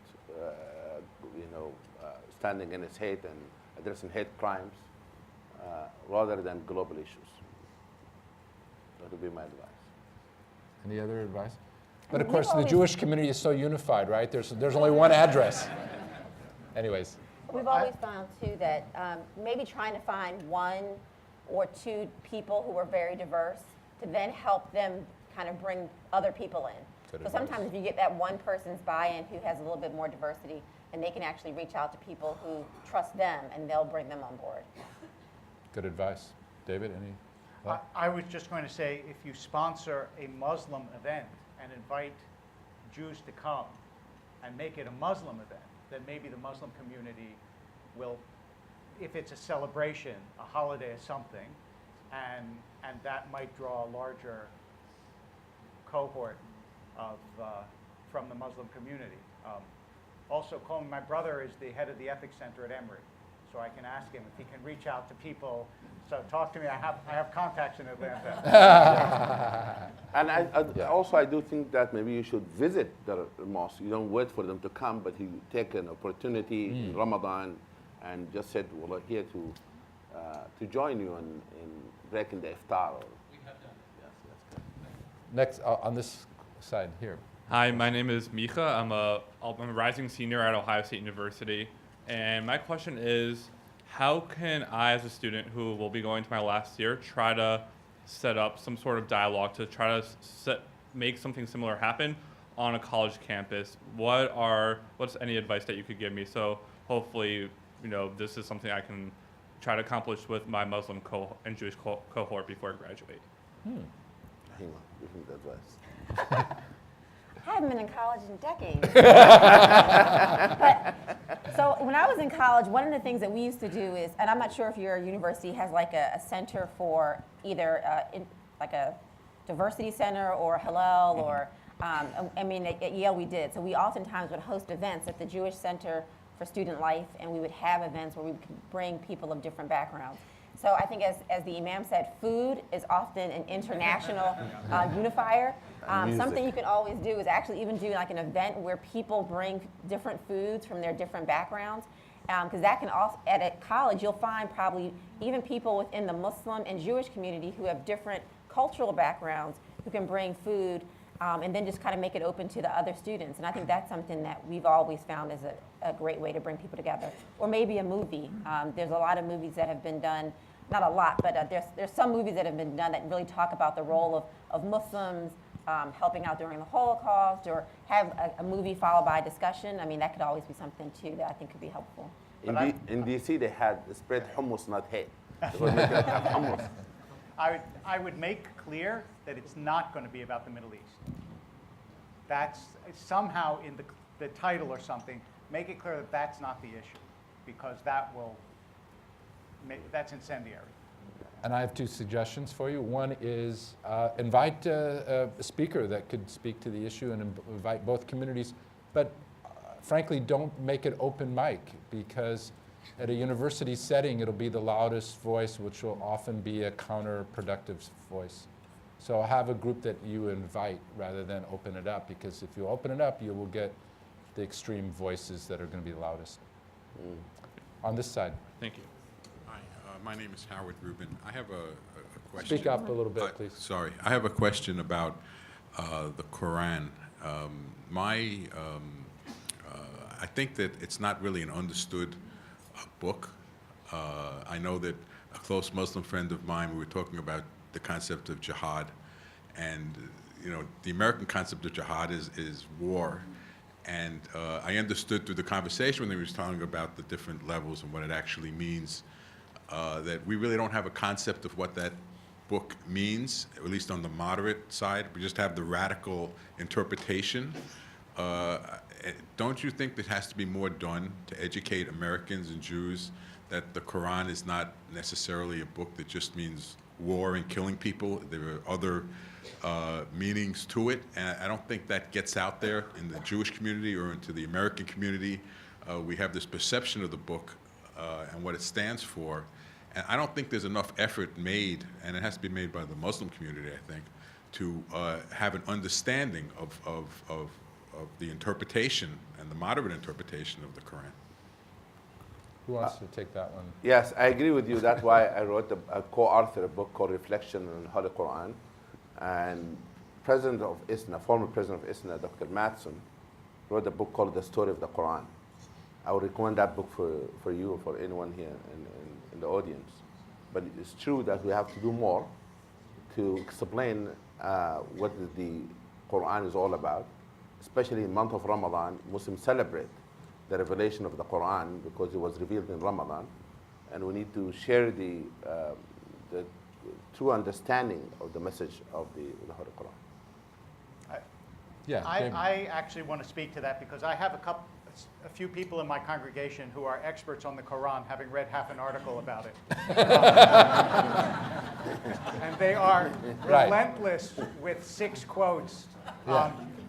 standing against hate and addressing hate crimes rather than global issues. That would be my advice. Any other advice? But of course, the Jewish community is so unified, right? There's only one address. Anyways. We've always found, too, that maybe trying to find one or two people who are very diverse to then help them kind of bring other people in. So sometimes if you get that one person's buy-in who has a little bit more diversity, and they can actually reach out to people who trust them, and they'll bring them on board. Good advice. David, any? I was just going to say, if you sponsor a Muslim event and invite Jews to come and make it a Muslim event, then maybe the Muslim community will, if it's a celebration, a holiday or something, and that might draw a larger cohort of, from the Muslim community. Also, Cohen, my brother is the head of the Ethics Center at Emory, so I can ask him if he can reach out to people. So talk to me. I have contacts in Atlanta. And I do think that maybe you should visit the mosque. You don't wait for them to come, but you take an opportunity in Ramadan and just said, well, we're here to join you in breaking the iftar. We have done. Yes, that's good. Next, on this side here. Hi, my name is Micha. I'm a rising senior at Ohio State University. And my question is, how can I, as a student who will be going to my last year, try to set up some sort of dialogue to try to make something similar happen on a college campus? What's any advice that you could give me? So hopefully, this is something I can try to accomplish with my Muslim and Jewish cohort before I graduate. Hang on, give him the advice. I haven't been in college in decades. So when I was in college, one of the things that we used to do is, and I'm not sure if your university has like a center for either like a diversity center or Hillel or, at Yale we did. So we oftentimes would host events at the Jewish Center for student life, and we would have events where we could bring people of different backgrounds. So I think as the Imam said, food is often an international unifier. Something you can always do is actually even do like an event where people bring different foods from their different backgrounds. Because that can also, at a college, you'll find probably even people within the Muslim and Jewish community who have different cultural backgrounds who can bring food and then just kind of make it open to the other students. And I think that's something that we've always found is a great way to bring people together. Or maybe a movie. There's a lot of movies that have been done, not a lot, but there's some movies that have been done that really talk about the role of Muslims helping out during the Holocaust, or have a movie followed by a discussion. I mean, that could always be something too that I think could be helpful. In DC, they had spread hummus, not hate. They would make it have hummus. I would make clear that it's not going to be about the Middle East. That's somehow in the title or something, make it clear that that's not the issue, because that's incendiary. And I have two suggestions for you. One is invite a speaker that could speak to the issue, and invite both communities. But frankly, don't make it open mic, because at a university setting, it'll be the loudest voice, which will often be a counterproductive voice. So have a group that you invite rather than open it up, because if you open it up, you will get the extreme voices that are going to be the loudest. On this side. Thank you. Hi, my name is Howard Rubin. I have a question. Speak up a little bit, please. Sorry. I have a question about the Quran. I think that it's not really an understood book. I know that a close Muslim friend of mine, we were talking about the concept of jihad, and the American concept of jihad is war. And I understood through the conversation when he was talking about the different levels and what it actually means, that we really don't have a concept of what that book means, at least on the moderate side. We just have the radical interpretation. Don't you think there has to be more done to educate Americans and Jews that the Quran is not necessarily a book that just means war and killing people? There are other meanings to it, and I don't think that gets out there in the Jewish community or into the American community. We have this perception of the book and what it stands for, and I don't think there's enough effort made, and it has to be made by the Muslim community, I think, to have an understanding of the interpretation and the moderate interpretation of the Quran. Who wants to take that one? Yes, I agree with you. That's why I wrote a co-author a book called Reflection on the Holy Quran. And president of ISNA, former president of ISNA, Dr. Mattson, wrote a book called The Story of the Quran. I would recommend that book for you or for anyone here in the audience. But it's true that we have to do more to explain what the Quran is all about. Especially in the month of Ramadan, Muslims celebrate the revelation of the Quran because it was revealed in Ramadan. And we need to share the true understanding of the message of the Holy Quran. I actually want to speak to that because I have a few people in my congregation who are experts on the Quran, having read half an article about it. And they are relentless with 6 quotes.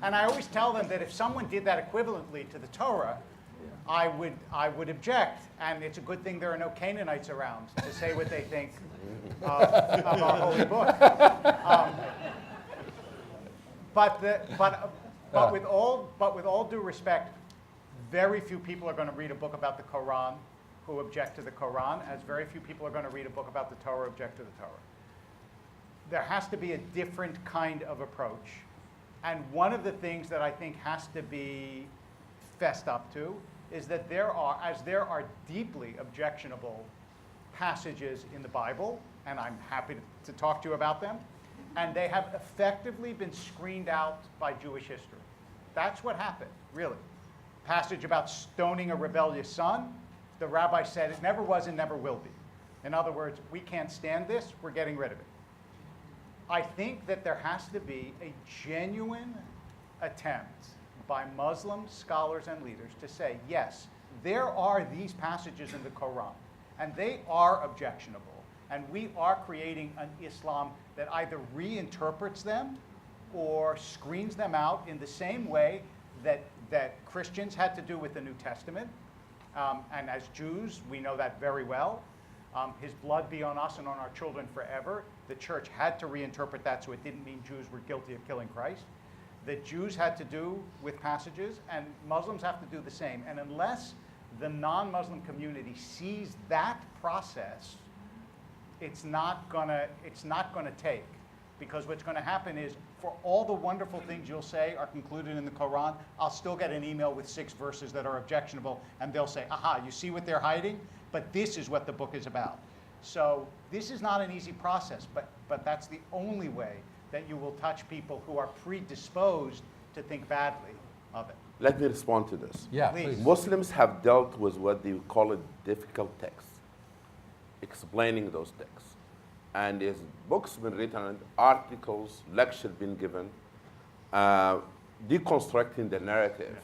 And I always tell them that if someone did that equivalently to the Torah, I would object. And it's a good thing there are no Canaanites around to say what they think of our holy book. But with all due respect, very few people are going to read a book about the Quran who object to the Quran, as very few people are going to read a book about the Torah who object to the Torah. There has to be a different kind of approach. And one of the things that I think has to be fessed up to is that there are deeply objectionable passages in the Bible, and I'm happy to talk to you about them, and they have effectively been screened out by Jewish history. That's what happened, really. Passage about stoning a rebellious son, the rabbi said it never was and never will be. In other words, we can't stand this, we're getting rid of it. I think that there has to be a genuine attempt by Muslim scholars and leaders to say, yes, there are these passages in the Quran, and they are objectionable, and we are creating an Islam that either reinterprets them or screens them out in the same way that Christians had to do with the New Testament, And as Jews, we know that very well. His blood be on us and on our children forever. The church had to reinterpret that so it didn't mean Jews were guilty of killing Christ. The Jews had to do with passages, and Muslims have to do the same. And unless the non-Muslim community sees that process, it's not gonna take. Because what's gonna happen is, for all the wonderful things you'll say are concluded in the Quran, I'll still get an email with 6 verses that are objectionable, and they'll say, aha, you see what they're hiding? But this is what the book is about. So this is not an easy process, but that's the only way that you will touch people who are predisposed to think badly of it. Let me respond to this. Yeah, Please. please. Muslims have dealt with what they call a difficult text, explaining those texts. And there's books been written, articles, lectures been given, deconstructing the narrative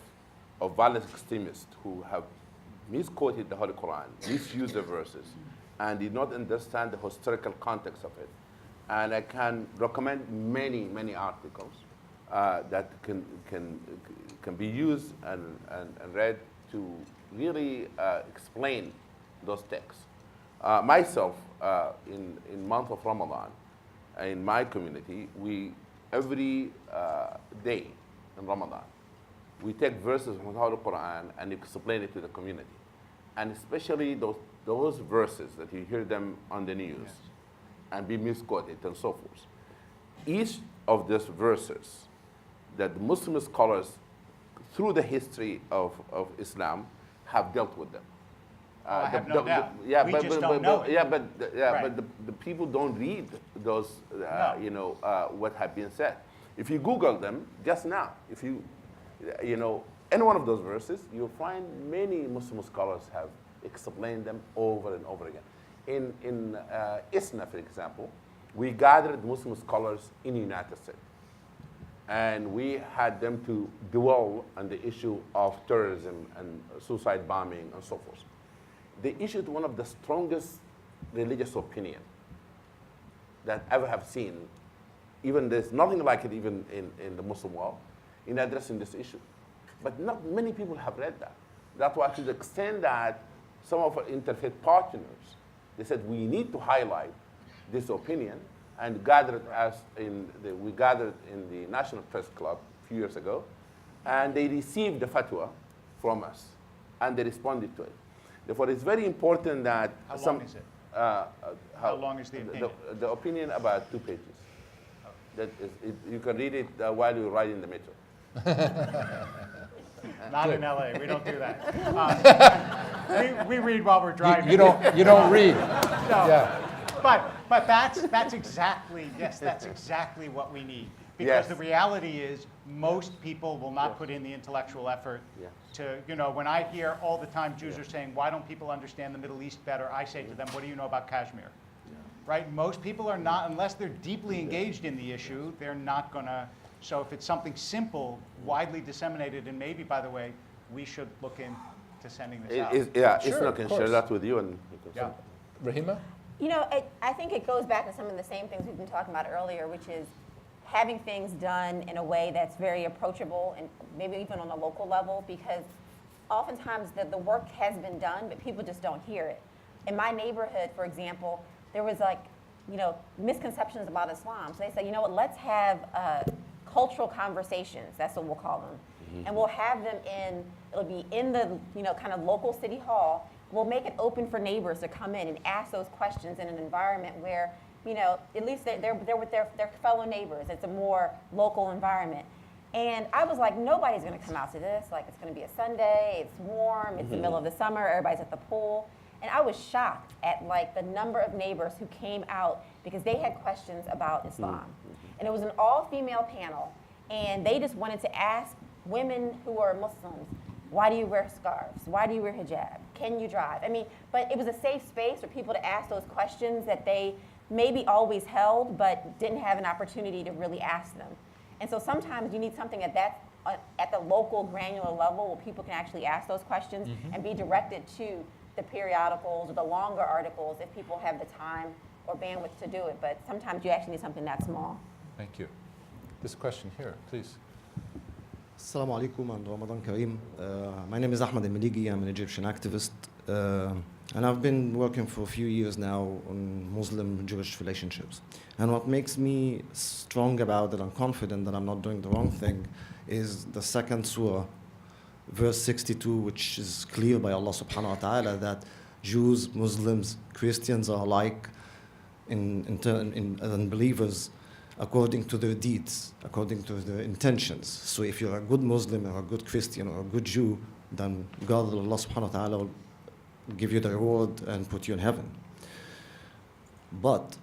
of violent extremists who have misquoted the Holy Quran, misused the verses, and did not understand the historical context of it. And I can recommend many, many articles that can be used and read to really explain those texts. Myself, in month of Ramadan, in my community, we every day in Ramadan, we take verses from the Holy Quran and explain it to the community, and especially those verses that you hear them on the news and be misquoted and so forth. Each of these verses that Muslim scholars through the history of Islam have dealt with them. I have no doubt. We just don't know it. But the people don't read those, what have been said. If you Google them just now, if you any one of those verses, you'll find many Muslim scholars have explained them over and over again. In ISNA, for example, we gathered Muslim scholars in the United States, and we had them to dwell on the issue of terrorism and suicide bombing and so forth. They issued one of the strongest religious opinion that I ever have seen. Even there's nothing like it even in the Muslim world in addressing this issue. But not many people have read that. That's why, to the extent that some of our interfaith partners, they said we need to highlight this opinion, and we gathered in the National Press Club a few years ago, and they received the fatwa from us, and they responded to it. Therefore, it's very important that How long is it? How long is the opinion? The opinion about 2 pages. That is, you can read it while you ride in the metro. Not in LA, we don't do that. We read while we're driving. You don't read. No. Yeah. But that's exactly what we need. Because the reality is, most people will not put in the intellectual effort to, when I hear all the time Jews are saying, why don't people understand the Middle East better? I say to them, what do you know about Kashmir? Right? Most people are not, unless they're deeply engaged in the issue, they're not going to. So if it's something simple, widely disseminated, and maybe, by the way, we should look into sending this out. Isna can share that with you. And Raheemah? I think it goes back to some of the same things we've been talking about earlier, which is having things done in a way that's very approachable and maybe even on a local level, because oftentimes the work has been done, but people just don't hear it. In my neighborhood, for example, there was misconceptions about Islam. So they said, let's have cultural conversations, that's what we'll call them. Mm-hmm. And we'll have them it'll be in the, kind of local city hall. We'll make it open for neighbors to come in and ask those questions in an environment where, at least they're with their fellow neighbors. It's a more local environment. And I was like, nobody's gonna come out to this. Like, it's gonna be a Sunday, it's warm, it's the middle of the summer, everybody's at the pool. And I was shocked at the number of neighbors who came out because they had questions about Islam. And it was an all-female panel, and they just wanted to ask women who are Muslims, why do you wear scarves? Why do you wear hijab? Can you drive? But it was a safe space for people to ask those questions that they maybe always held, but didn't have an opportunity to really ask them. And so sometimes you need something at the local granular level where people can actually ask those questions and be directed to the periodicals or the longer articles if people have the time or bandwidth to do it. But sometimes you actually need something that small. Thank you. This question here, please. Assalamu alaikum and Ramadan Kareem. My name is Ahmed El-Maligi. I'm an Egyptian activist. And I've been working for a few years now on Muslim-Jewish relationships. And what makes me strong about it and confident that I'm not doing the wrong thing is the second surah, verse 62, which is clear by Allah subhanahu wa ta'ala that Jews, Muslims, Christians are alike in believers according to their deeds, according to their intentions. So if you're a good Muslim or a good Christian or a good Jew, then God, Allah subhanahu wa ta'ala, will give you the reward and put you in heaven. But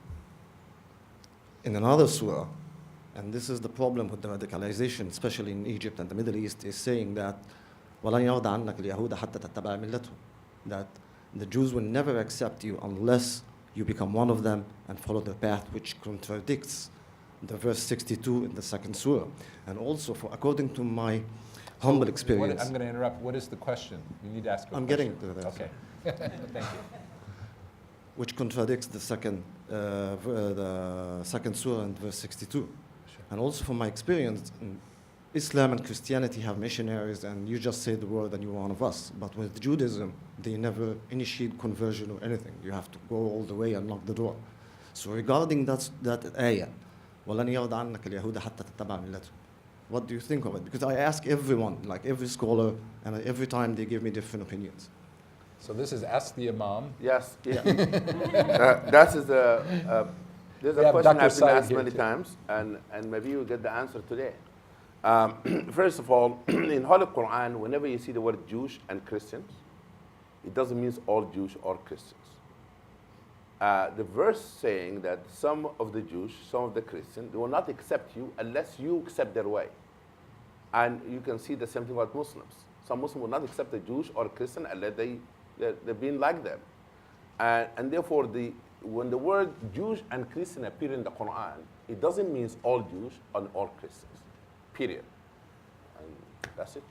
in another surah, and this is the problem with the radicalization, especially in Egypt and the Middle East, is saying that وَلَنْ يَرْضَ عَنَّكَ الْيَهُودَ حَتَّى تَتَّبَعَ مِلَّتُهُمْ, that the Jews will never accept you unless you become one of them and follow the path, which contradicts the verse 62 in the second surah. And also, according to my humble experience. I'm going to interrupt. What is the question? You need to ask a question. I'm getting to that. Okay. Thank you. Which contradicts the second surah and verse 62. Sure. And also from my experience, Islam and Christianity have missionaries, and you just say the word and you're one of us. But with Judaism, they never initiate conversion or anything. You have to go all the way and knock the door. So regarding that ayah, وَلَنْ يَرْضَ عَنَّكَ الْيَهُودَ حَتَّى تَتَّبَعَ مِلَّتُهُمْ, what do you think of it? Because I ask everyone, like every scholar, and every time they give me different opinions. So this is Ask the Imam. Yes. Yeah. That is there's a question I've been asked many times, and maybe you'll get the answer today. First of all, in Holy Quran, whenever you see the word Jewish and Christians, it doesn't mean all Jews or Christians. The verse saying that some of the Jews, some of the Christians, they will not accept you unless you accept their way. And you can see the same thing about Muslims. Some Muslims will not accept a Jewish or a Christian unless they're being like them. And therefore, when the word Jewish and Christian appear in the Quran, it doesn't mean all Jews and all Christians, period. And that's it.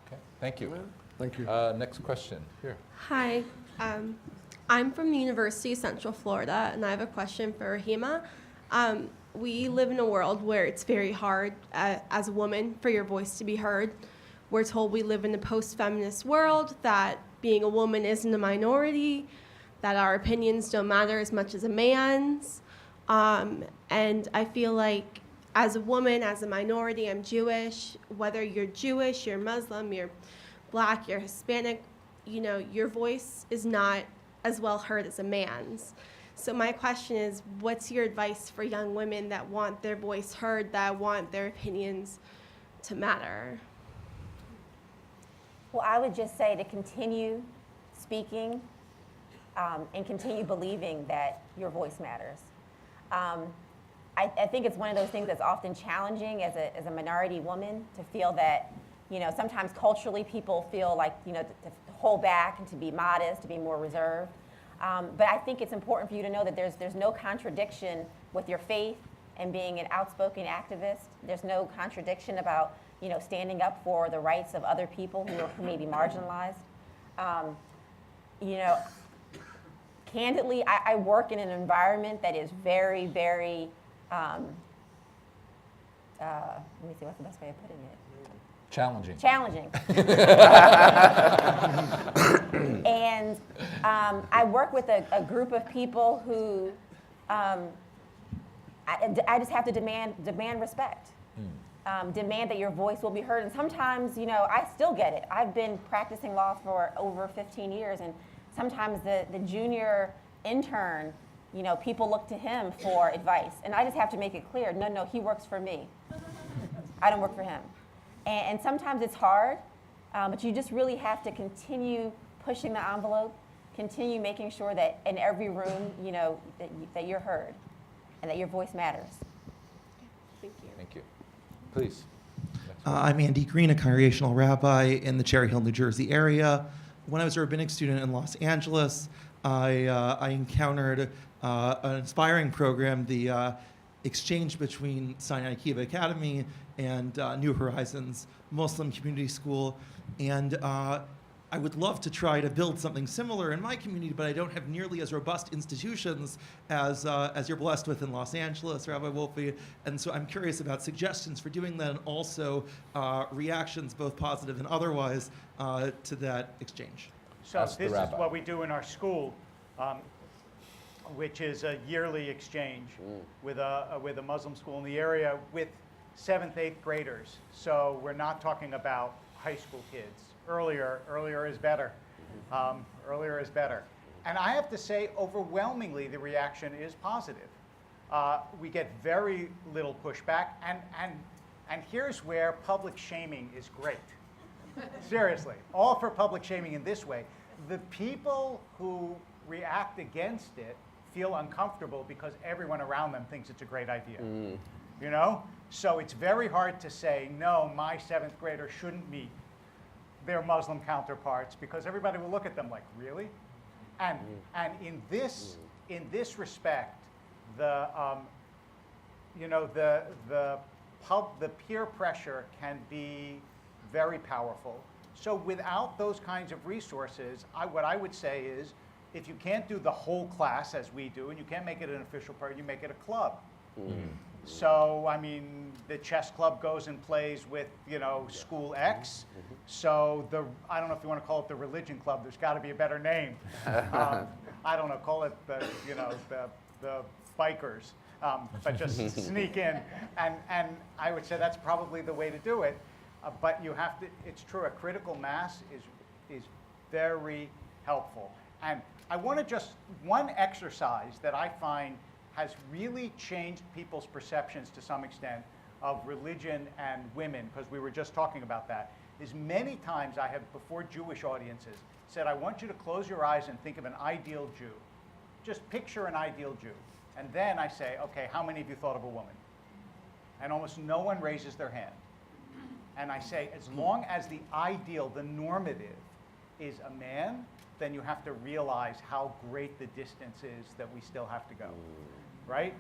Okay, thank you. Thank you. Next question, here. Hi, I'm from the University of Central Florida, and I have a question for Raheemah. We live in a world where it's very hard as a woman for your voice to be heard. We're told we live in a post-feminist world, that being a woman isn't a minority, that our opinions don't matter as much as a man's. And I feel like as a woman, as a minority, I'm Jewish. Whether you're Jewish, you're Muslim, you're Black, you're Hispanic, you know, your voice is not as well heard as a man's. So my question is, what's your advice for young women that want their voice heard, that want their opinions to matter? Well, I would just say to continue speaking and continue believing that your voice matters. I think it's one of those things that's often challenging as a minority woman to feel that, you know, sometimes culturally people feel like, you know, to hold back and to be modest, to be more reserved. But I think it's important for you to know that there's no contradiction with your faith and being an outspoken activist. There's no contradiction about, you know, standing up for the rights of other people who may be marginalized. You know, candidly, I work in an environment that is very, very, let me see, what's the best way of putting it? Challenging. Challenging. And I work with a group of people who I just have to demand respect. Demand that your voice will be heard. And sometimes, you know, I still get it. I've been practicing law for over 15 years, and sometimes the junior intern, you know, people look to him for advice. And I just have to make it clear, no, he works for me. I don't work for him. And sometimes it's hard, but you just really have to continue pushing the envelope, continue making sure that in every room, you know, that you're heard and that your voice matters. Thank you. Thank you. Please. I'm Andy Green, a congregational rabbi in the Cherry Hill, New Jersey area. When I was a rabbinic student in Los Angeles, I encountered an inspiring program, the exchange between Sinai Kiva Academy and New Horizons Muslim Community School. And I would love to try to build something similar in my community, but I don't have nearly as robust institutions as you're blessed with in Los Angeles, Rabbi Wolpe. And so I'm curious about suggestions for doing that, and also reactions, both positive and otherwise, to that exchange. So this is what we do in our school, which is a yearly exchange with a Muslim school in the area with 7th, 8th graders. So we're not talking about high school kids. Earlier is better. Earlier is better. And I have to say, overwhelmingly, the reaction is positive. We get very little pushback, and here's where public shaming is great. Seriously, all for public shaming in this way. The people who react against it feel uncomfortable because everyone around them thinks it's a great idea. You know? So it's very hard to say, no, my 7th grader shouldn't meet their Muslim counterparts, because everybody will look at them like, really? And in this respect, the peer pressure can be very powerful. So without those kinds of resources, what I would say is, if you can't do the whole class as we do, and you can't make it an official part, you make it a club. So, I mean, the chess club goes and plays with, school X. So I don't know if you want to call it the religion club. There's got to be a better name. I don't know, call it the bikers. But just sneak in. And I would say that's probably the way to do it. But you have to, it's true, a critical mass is very helpful. And I want to one exercise that I find has really changed people's perceptions to some extent of religion and women, because we were just talking about that, is many times I have, before Jewish audiences, said, I want you to close your eyes and think of an ideal Jew. Just picture an ideal Jew. And then I say, okay, how many of you thought of a woman? And almost no one raises their hand. And I say, as long as the ideal, the normative, is a man, then you have to realize how great the distance is that we still have to go, right?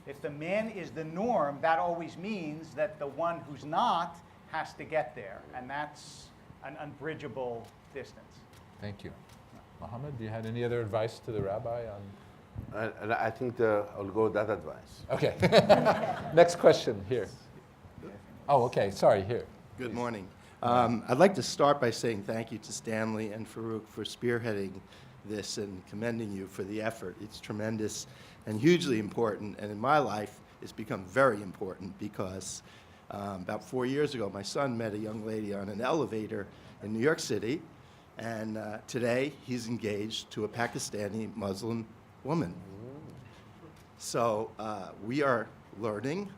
If the man is the norm, that always means that the one who's not has to get there, and that's an unbridgeable distance. Thank you. Mohammed, do you have any other advice to the rabbi on? I think I'll go with that advice. Okay. Next question here. Oh, okay. Sorry, here. Good morning. I'd like to start by saying thank you to Stanley and Farouk for spearheading this and commending you for the effort. It's tremendous and hugely important, and in my life, it's become very important because about 4 years ago, my son met a young lady on an elevator in New York City, and today he's engaged to a Pakistani Muslim woman. So we are learning,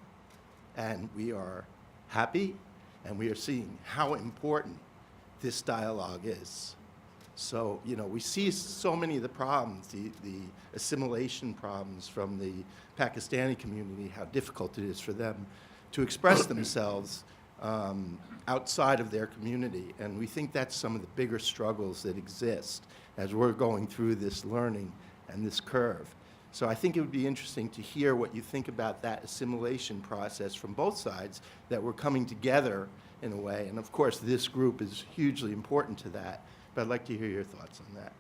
and we are happy, and we are seeing how important this dialogue is. So, we see so many of the problems, the assimilation problems from the Pakistani community, how difficult it is for them to express themselves outside of their community. And we think that's some of the bigger struggles that exist as we're going through this learning and this curve. So I think it would be interesting to hear what you think about that assimilation process from both sides, that we're coming together in a way. And of course, this group is hugely important to that. But I'd like to hear your thoughts on that.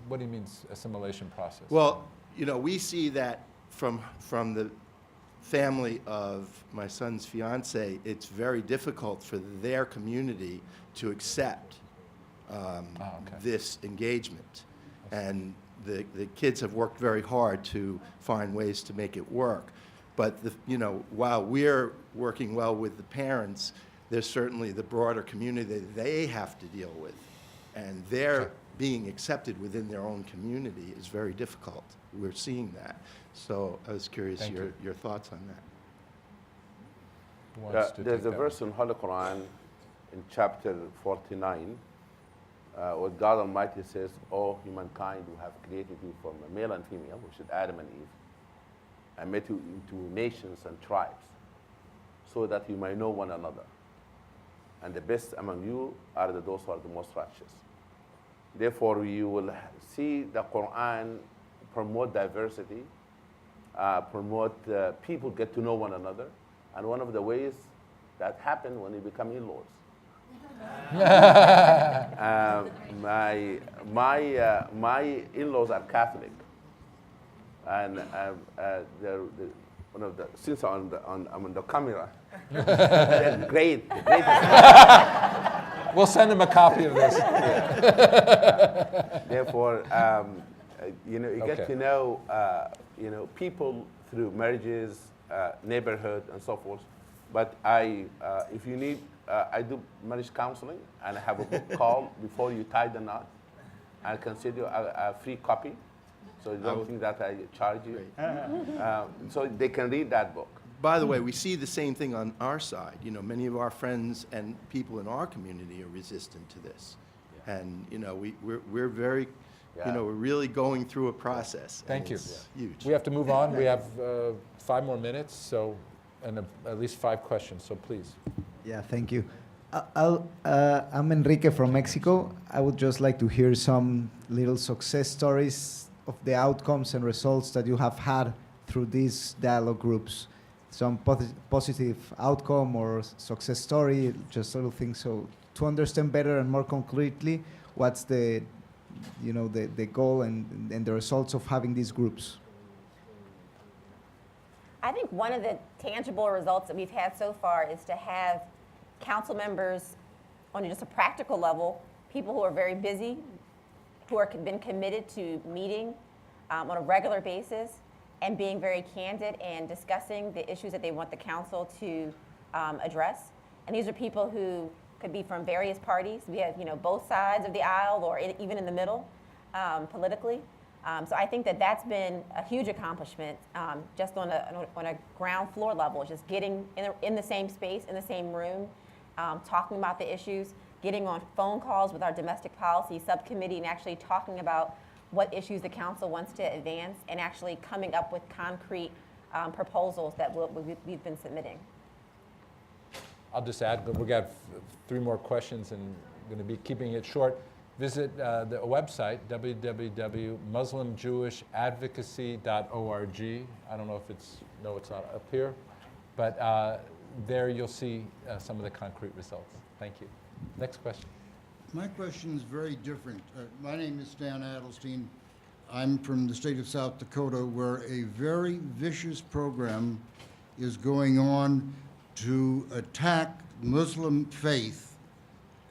What do you mean assimilation process? Well, we see that from the family of my son's fiance, it's very difficult for their community to accept this engagement. And the kids have worked very hard to find ways to make it work. But while we're working well with the parents, there's certainly the broader community that they have to deal with. And their being accepted within their own community is very difficult. We're seeing that. So I was curious your thoughts on that. There's a verse in Holy Quran in chapter 49 where God Almighty says, "O humankind, who have created you from a male and female," which is Adam and Eve, "and made you into nations and tribes, so that you may know one another. And the best among you are those who are the most righteous." Therefore, you will see the Quran promote diversity, promote people get to know one another. And one of the ways that happen when you become in-laws. My in-laws are Catholic, and one of the since I'm on the camera, they're great. We'll send him a copy of this. Therefore, you get Okay. to know people through marriages, neighborhood, and so forth. But if you need, I do marriage counseling, and I have a book called "Before You Tie the Knot." I consider a free copy, so you don't think that I charge you. So they can read that book. By the way, we see the same thing on our side. You know, many of our friends and people in our community are resistant to this. And, you know, we're very, you know, we're really going through a process. and Thank you. It's huge. We have to move on. We have 5 more minutes, so, and at least 5 questions, so please. Yeah, thank you. I'm Enrique from Mexico. I would just like to hear some little success stories of the outcomes and results that you have had through these dialogue groups. Some positive outcome or success story, just little things, so to understand better and more concretely what's the, you know, the goal and the results of having these groups. I think one of the tangible results that we've had so far is to have council members on just a practical level, people who are very busy, who are been committed to meeting on a regular basis and being very candid and discussing the issues that they want the council to address. And these are people who could be from various parties. We have, both sides of the aisle or even in the middle politically. So I think that that's been a huge accomplishment just on a ground floor level, just getting in the same space, in the same room, talking about the issues, getting on phone calls with our domestic policy subcommittee and actually talking about what issues the council wants to advance and actually coming up with concrete proposals that we've been submitting. I'll just add, we've got 3 more questions and I'm going to be keeping it short. Visit the website, www.muslimjewishadvocacy.org. I don't know if it's not up here, but there you'll see some of the concrete results. Thank you. Next question. My question is very different. My name is Stan Adelstein. I'm from the state of South Dakota, where a very vicious program is going on to attack Muslim faith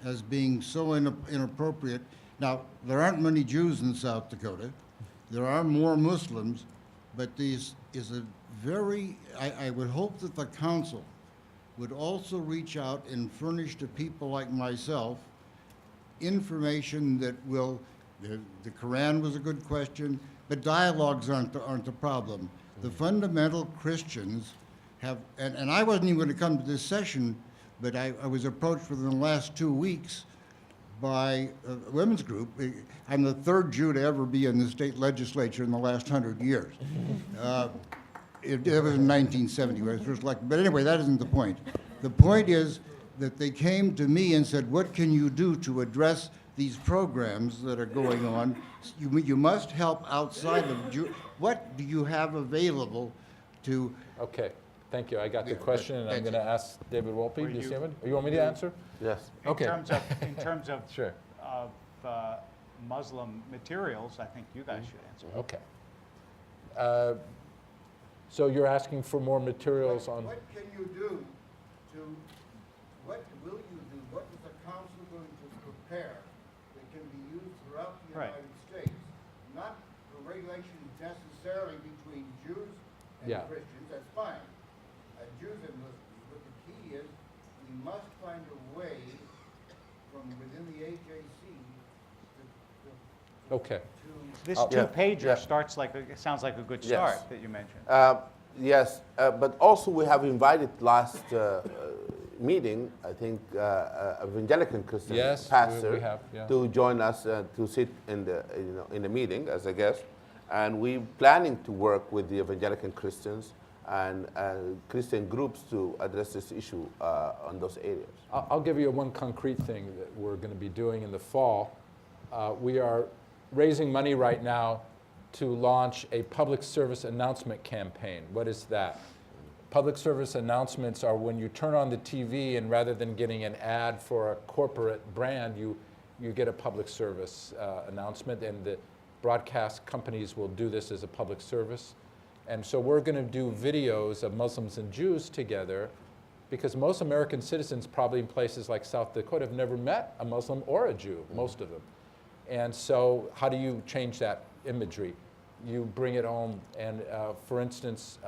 as being so inappropriate. Now, there aren't many Jews in South Dakota. There are more Muslims, but this is a very, I would hope that the council would also reach out and furnish to people like myself information that will, the Quran was a good question, but dialogues aren't the problem. The fundamental Christians have, and I wasn't even going to come to this session, but I was approached within the last 2 weeks by a women's group. I'm the 3rd Jew to ever be in the state legislature in the last 100 years. It was in 1970 when I was first elected. But anyway, that isn't the point. The point is that they came to me and said, what can you do to address these programs that are going on? You must help outside of Jew. What do you have available to... Okay. Thank you. I got the question, and I'm going to ask David Wolpe. Do you see him? You want me to answer? Yes. Okay. In terms of sure. Muslim materials, I think you guys should answer. Okay. So you're asking for more materials on... What can you do to... What will you do? What is the council going to prepare that can be used throughout the United States? Not the regulations necessarily between Jews and Christians, that's fine. Jews and Muslims, but the key is we must find a way from within the AJC Okay. This 2-pager sounds like a good start that you mentioned. Yes, but also we have invited last meeting, I think, evangelical Christian pastor we have, to join us to sit in the meeting as a guest, and we're planning to work with the evangelical Christians and Christian groups to address this issue on those areas. I'll give you one concrete thing that we're going to be doing in the fall. We are raising money right now to launch a public service announcement campaign. What is that? Public service announcements are when you turn on the TV and rather than getting an ad for a corporate brand, you get a public service announcement, and the broadcast companies will do this as a public service. And so we're going to do videos of Muslims and Jews together, because most American citizens, probably in places like South Dakota, have never met a Muslim or a Jew, most of them. And so how do you change that imagery? You bring it home, and for instance,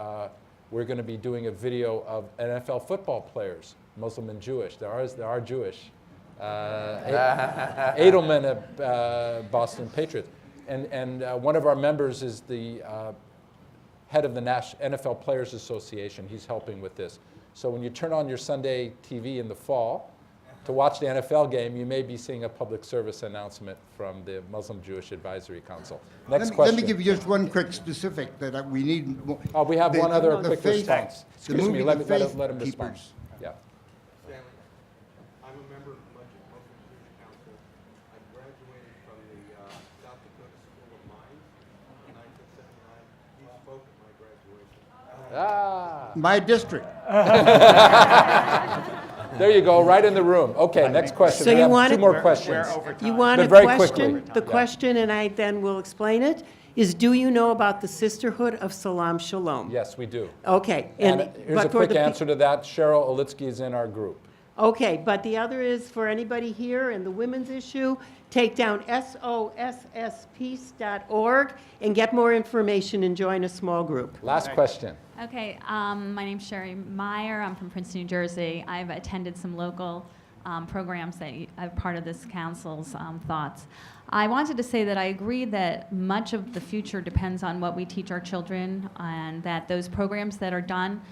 we're going to be doing a video of NFL football players, Muslim and Jewish. There are Jewish. Edelman of Boston Patriots. And one of our members is the head of the NFL Players Association. He's helping with this. So when you turn on your Sunday TV in the fall to watch the NFL game, you may be seeing a public service announcement from the Muslim Jewish Advisory Council. Next question. Let me give you just one quick specific that we need. Oh, we have one other quick response. Excuse me, let him Faith respond. Keepers. Yeah. Stanley, I'm a member of the Muslim Jewish Council. I graduated from the South Dakota School of Mines in 1979. You spoke at my graduation. My district. There you go, right in the room. Okay, next question. So we you have want two it- more questions. You want But a very question? quickly. The Yeah. question, and I then will explain it, is do you know about the Sisterhood of Salam Shalom? Yes, we do. Okay. And here's but a for quick the pe- answer to that. Cheryl Olitsky is in our group. Okay, but the other is for anybody here in the women's issue, take down sosspeace.org and get more information and join a small group. Last question. Okay, my name's Sherry Meyer. I'm from Princeton, New Jersey. I've attended some local programs that are part of this council's thoughts. I wanted to say that I agree that much of the future depends on what we teach our children, and that those programs that are done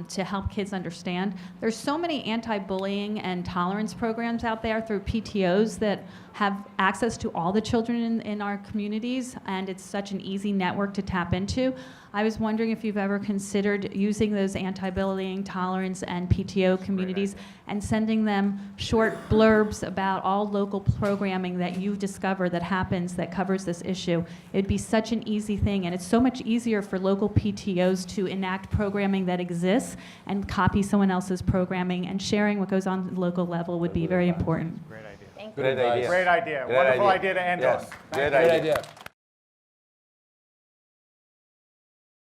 to help kids understand. There's so many anti-bullying and tolerance programs out there through PTOs that have access to all the children in our communities, and it's such an easy network to tap into. I was wondering if you've ever considered using those anti-bullying, tolerance, and PTO communities and sending them short blurbs about all local programming that you discover that happens that covers this issue. It'd be such an easy thing, and it's so much easier for local PTOs to enact programming that exists and copy someone else's programming, and sharing what goes on at the local level would be very important. Great idea. Good advice. Great idea. Great Wonderful idea. idea to end Yes, on. great Great idea. idea.